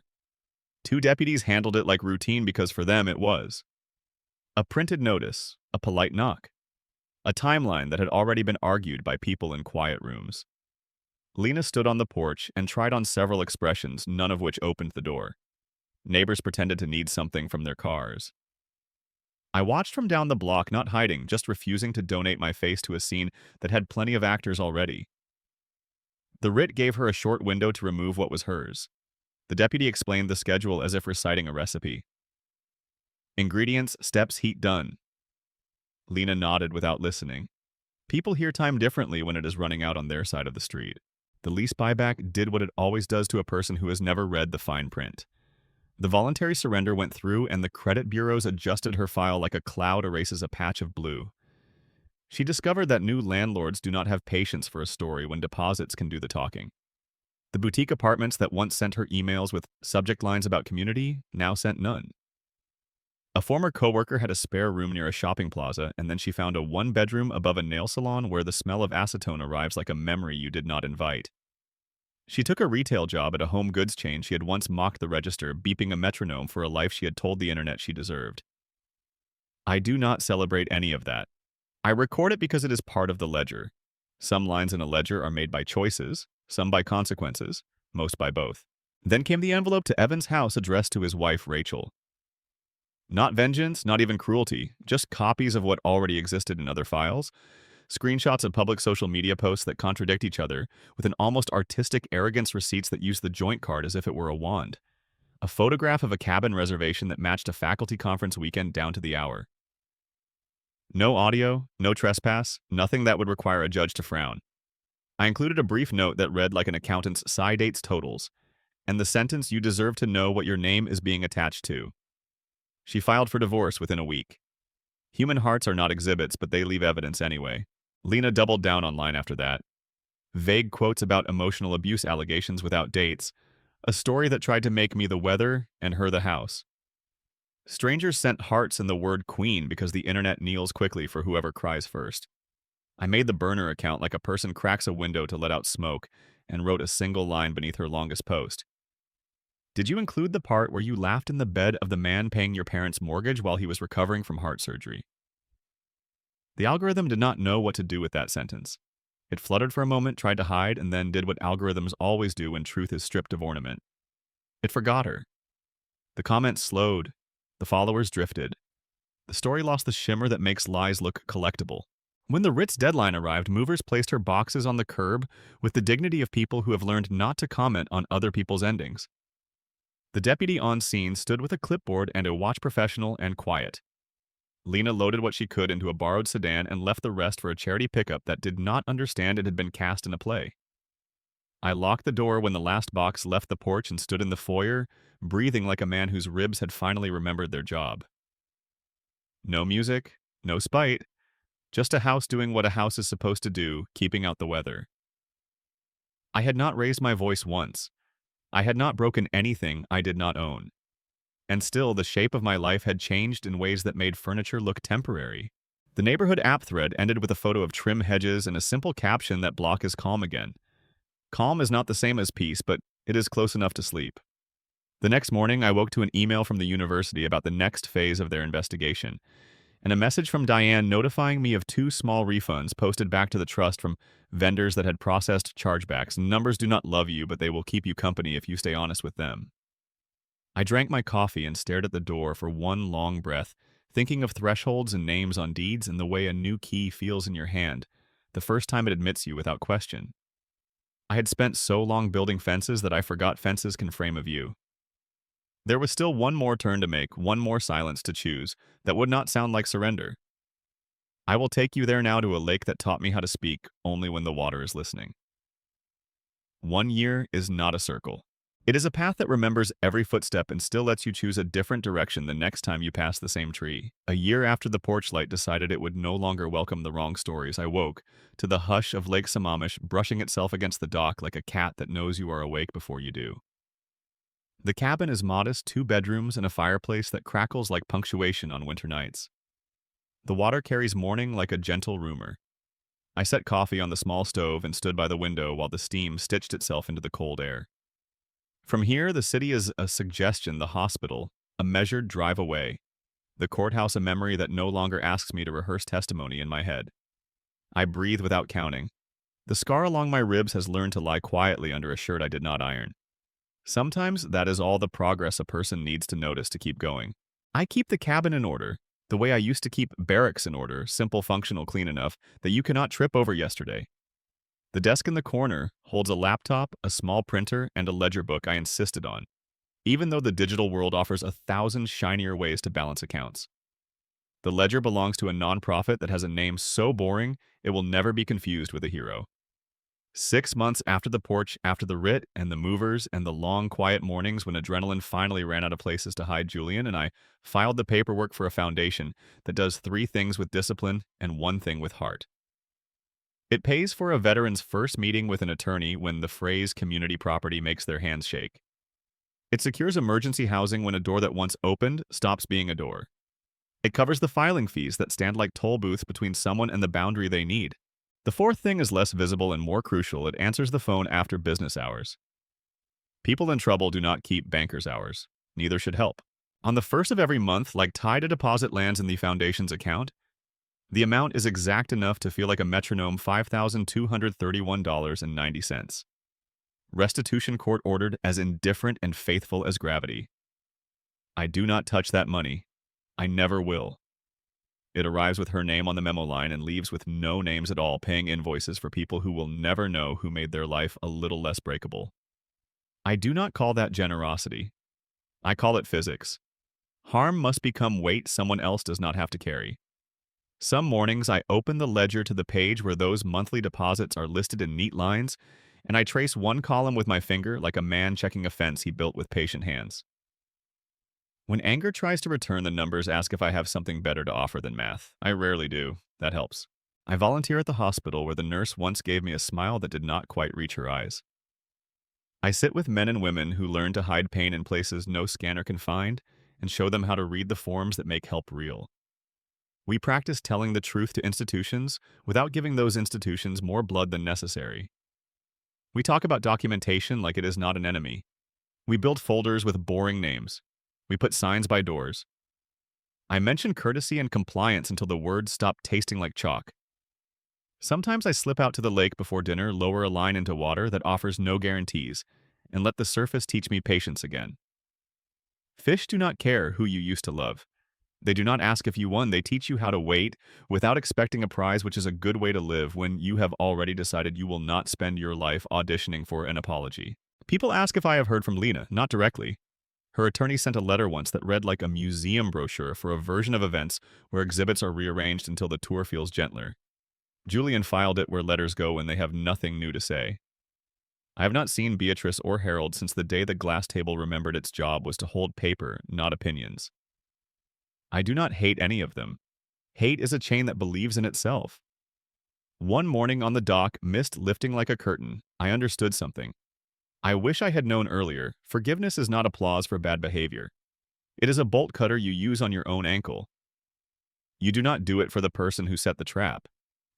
2 deputies handled it like routine because for them it was. A printed notice, a polite knock. A timeline that had already been argued by people in quiet rooms. Lena stood on the porch and tried on several expressions, none of which opened the door. Neighbors pretended to need something from their cars. I watched from down the block, not hiding, just refusing to donate my face to a scene that had plenty of actors already. The writ gave her a short window to remove what was hers. The deputy explained the schedule as if reciting a recipe. Ingredients, steps, heat, done. Lena nodded without listening. People hear time differently when it is running out on their side of the street. The lease buyback did what it always does to a person who has never read the fine print. The voluntary surrender went through, and the credit bureaus adjusted her file like a cloud erases a patch of blue. She discovered that new landlords do not have patience for a story when deposits can do the talking. The boutique apartments that once sent her emails with subject lines about community now sent none. A former coworker had a spare room near a shopping plaza, and then she found a 1-bedroom above a nail salon where the smell of acetone arrives like a memory you did not invite. She took a retail job at a home goods chain. She had once mocked the register, beeping a metronome for a life she had told the internet she deserved. I do not celebrate any of that. I record it because it is part of the ledger. Some lines in a ledger are made by choices, some by consequences, most by both. Then came the envelope to Evan's house addressed to his wife, Rachel. Not vengeance, not even cruelty, just copies of what already existed in other files, screenshots of public social media posts that contradict each other, with an almost artistic arrogance, receipts that use the joint card as if it were a wand. A photograph of a cabin reservation that matched a faculty conference weekend down to the hour. No audio, no trespass, nothing that would require a judge to frown. I included a brief note that read like an accountant's SI dates totals, and the sentence, "You deserve to know what your name is being attached to." She filed for divorce within a week. Human hearts are not exhibits, but they leave evidence anyway. Lena doubled down online after that. Vague quotes about emotional abuse allegations without dates. A story that tried to make me the weather and her the house. Strangers sent hearts and the word queen because the internet kneels quickly for whoever cries first. I made the burner account like a person cracks a window to let out smoke and wrote a single line beneath her longest post. Did you include the part where you laughed in the bed of the man paying your parents' mortgage while he was recovering from heart surgery? The algorithm did not know what to do with that sentence. It fluttered for a moment, tried to hide, and then did what algorithms always do when truth is stripped of ornament. It forgot her. The comments slowed. The followers drifted. The story lost the shimmer that makes lies look collectible. When the Ritz deadline arrived, movers placed her boxes on the curb with the dignity of people who have learned not to comment on other people's endings. The deputy on scene stood with a clipboard and a watch, professional and quiet. Lena loaded what she could into a borrowed sedan and left the rest for a charity pickup that did not understand it had been cast in a play. I locked the door when the last box left the porch and stood in the foyer, breathing like a man whose ribs had finally remembered their job. No music, no spite, just a house doing what a house is supposed to do, keeping out the weather. I had not raised my voice once. I had not broken anything I did not own. And still, the shape of my life had changed in ways that made furniture look temporary. The neighborhood app thread ended with a photo of trim hedges and a simple caption that block is calm again. Calm is not the same as peace, but it is close enough to sleep. The next morning, I woke to an email from the university about the next phase of their investigation, and a message from Diane notifying me of 2 small refunds posted back to the trust from vendors that had processed chargebacks. Numbers do not love you, but they will keep you company if you stay honest with them. I drank my coffee and stared at the door for one long breath, thinking of thresholds and names on deeds and the way a new key feels in your hand, the first time it admits you without question. I had spent so long building fences that I forgot fences can frame a view. There was still one more turn to make, one more silence to choose, that would not sound like surrender. I will take you there now to a lake that taught me how to speak only when the water is listening. 1 year is not a circle. It is a path that remembers every footstep and still lets you choose a different direction the next time you pass the same tree. A year after the porch light decided it would no longer welcome the wrong stories, I woke to the hush of Lake Sammamish brushing itself against the dock like a cat that knows you are awake before you do. The cabin is modest, 2 bedrooms and a fireplace that crackles like punctuation on winter nights. The water carries morning like a gentle rumor. I set coffee on the small stove and stood by the window while the steam stitched itself into the cold air. From here, the city is a suggestion, the hospital, a measured drive away, the courthouse a memory that no longer asks me to rehearse testimony in my head. I breathe without counting. The scar along my ribs has learned to lie quietly under a shirt I did not iron. Sometimes that is all the progress a person needs to notice to keep going. I keep the cabin in order, the way I used to keep barracks in order, simple, functional, clean enough that you cannot trip over yesterday. The desk in the corner holds a laptop, a small printer, and a ledger book I insisted on, even though the digital world offers 1,000 shinier ways to balance accounts. The ledger belongs to a nonprofit that has a name so boring it will never be confused with a hero. 6 months after the porch, after the writ and the movers and the long, quiet mornings when adrenaline finally ran out of places to hide Julian, and I filed the paperwork for a foundation that does 3 things with discipline and 1 thing with heart. It pays for a veteran's first meeting with an attorney when the phrase community property makes their hands shake. It secures emergency housing when a door that once opened stops being a door. It covers the filing fees that stand like toll booths between someone and the boundary they need. The 4th thing is less visible and more crucial. It answers the phone after business hours. People in trouble do not keep banker's hours. Neither should help. On the 1st of every month, like tide, a deposit lands in the foundation's account. The amount is exact enough to feel like a metronome, $5,231.90. Restitution court ordered, as indifferent and faithful as gravity. I do not touch that money. I never will. It arrives with her name on the memo line and leaves with no names at all, paying invoices for people who will never know who made their life a little less breakable. I do not call that generosity. I call it physics. Harm must become weight someone else does not have to carry. Some mornings I open the ledger to the page where those monthly deposits are listed in neat lines, and I trace one column with my finger like a man checking a fence he built with patient hands. When anger tries to return, the numbers ask if I have something better to offer than math. I rarely do. That helps. I volunteer at the hospital where the nurse once gave me a smile that did not quite reach her eyes. I sit with men and women who learn to hide pain in places no scanner can find and show them how to read the forms that make help real. We practice telling the truth to institutions without giving those institutions more blood than necessary. We talk about documentation like it is not an enemy. We build folders with boring names. We put signs by doors. I mention courtesy and compliance until the words stop tasting like chalk. Sometimes I slip out to the lake before dinner, lower a line into water that offers no guarantees, and let the surface teach me patience again. Fish do not care who you used to love. They do not ask if you won. They teach you how to wait without expecting a prize, which is a good way to live when you have already decided you will not spend your life auditioning for an apology. People ask if I have heard from Lena, not directly. Her attorney sent a letter once that read like a museum brochure for a version of events where exhibits are rearranged until the tour feels gentler. Julian filed it where letters go when they have nothing new to say. I have not seen Beatrice or Harold since the day the glass table remembered its job was to hold paper, not opinions. I do not hate any of them. Hate is a chain that believes in itself. One morning on the dock, mist lifting like a curtain, I understood something. I wish I had known earlier. Forgiveness is not applause for bad behavior. It is a bolt cutter you use on your own ankle. You do not do it for the person who set the trap.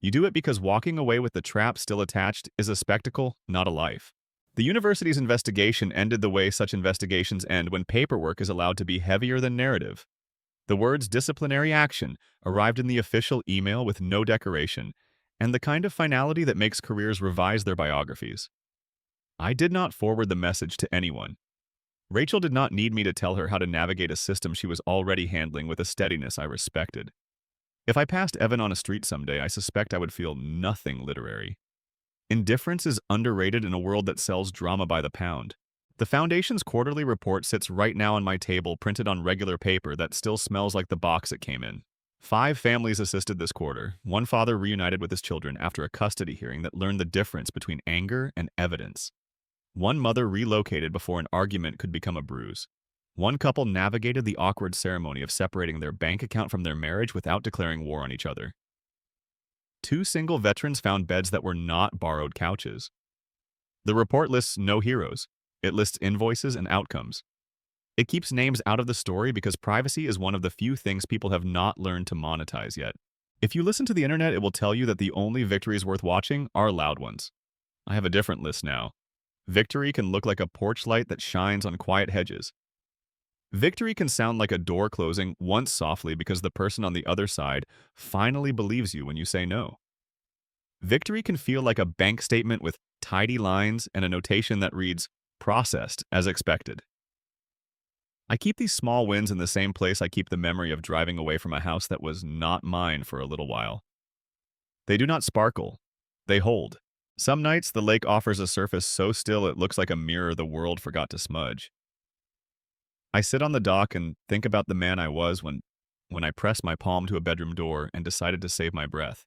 You do it because walking away with the trap still attached is a spectacle, not a life. The university's investigation ended the way such investigations end when paperwork is allowed to be heavier than narrative. The words disciplinary action arrived in the official email with no decoration, and the kind of finality that makes careers revise their biographies. I did not forward the message to anyone. Rachel did not need me to tell her how to navigate a system she was already handling with a steadiness I respected. If I passed Evan on a street someday, I suspect I would feel nothing literary. Indifference is underrated in a world that sells drama by the pound. The Foundation's quarterly report sits right now on my table, printed on regular paper that still smells like the box it came in. 5 families assisted this quarter. One father reunited with his children after a custody hearing that learned the difference between anger and evidence. One mother relocated before an argument could become a bruise. One couple navigated the awkward ceremony of separating their bank account from their marriage without declaring war on each other. 2 single veterans found beds that were not borrowed couches. The report lists no heroes. It lists invoices and outcomes. It keeps names out of the story because privacy is one of the few things people have not learned to monetize yet. If you listen to the internet, it will tell you that the only victories worth watching are loud ones. I have a different list now. Victory can look like a porch light that shines on quiet hedges. Victory can sound like a door closing once softly because the person on the other side finally believes you when you say no. Victory can feel like a bank statement with tidy lines and a notation that reads, processed as expected. I keep these small wins in the same place I keep the memory of driving away from a house that was not mine for a little while. They do not sparkle. They hold. Some nights the lake offers a surface so still it looks like a mirror the world forgot to smudge. I sit on the dock and think about the man I was when I pressed my palm to a bedroom door and decided to save my breath.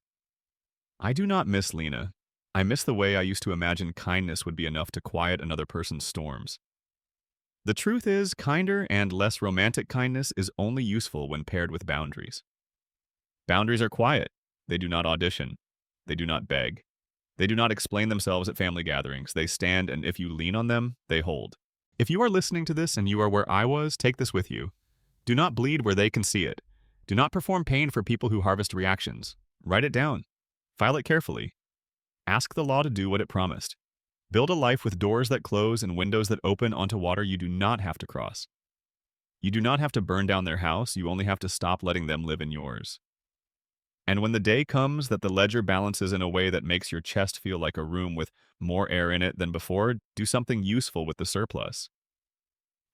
I do not miss Lena. I miss the way I used to imagine kindness would be enough to quiet another person's storms. The truth is, kinder and less romantic kindness is only useful when paired with boundaries. Boundaries are quiet. They do not audition. They do not beg. They do not explain themselves at family gatherings. They stand, and if you lean on them, they hold. If you are listening to this and you are where I was, take this with you. Do not bleed where they can see it. Do not perform pain for people who harvest reactions. Write it down. File it carefully. Ask the law to do what it promised. Build a life with doors that close and windows that open onto water you do not have to cross. You do not have to burn down their house, you only have to stop letting them live in yours. And when the day comes that the ledger balances in a way that makes your chest feel like a room with more air in it than before, do something useful with the surplus.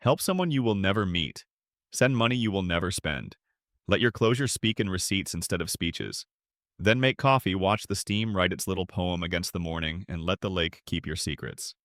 Help someone you will never meet. Send money you will never spend. Let your closure speak in receipts instead of speeches. Then make coffee, watch the steam write its little poem against the morning, and let the lake keep your secrets.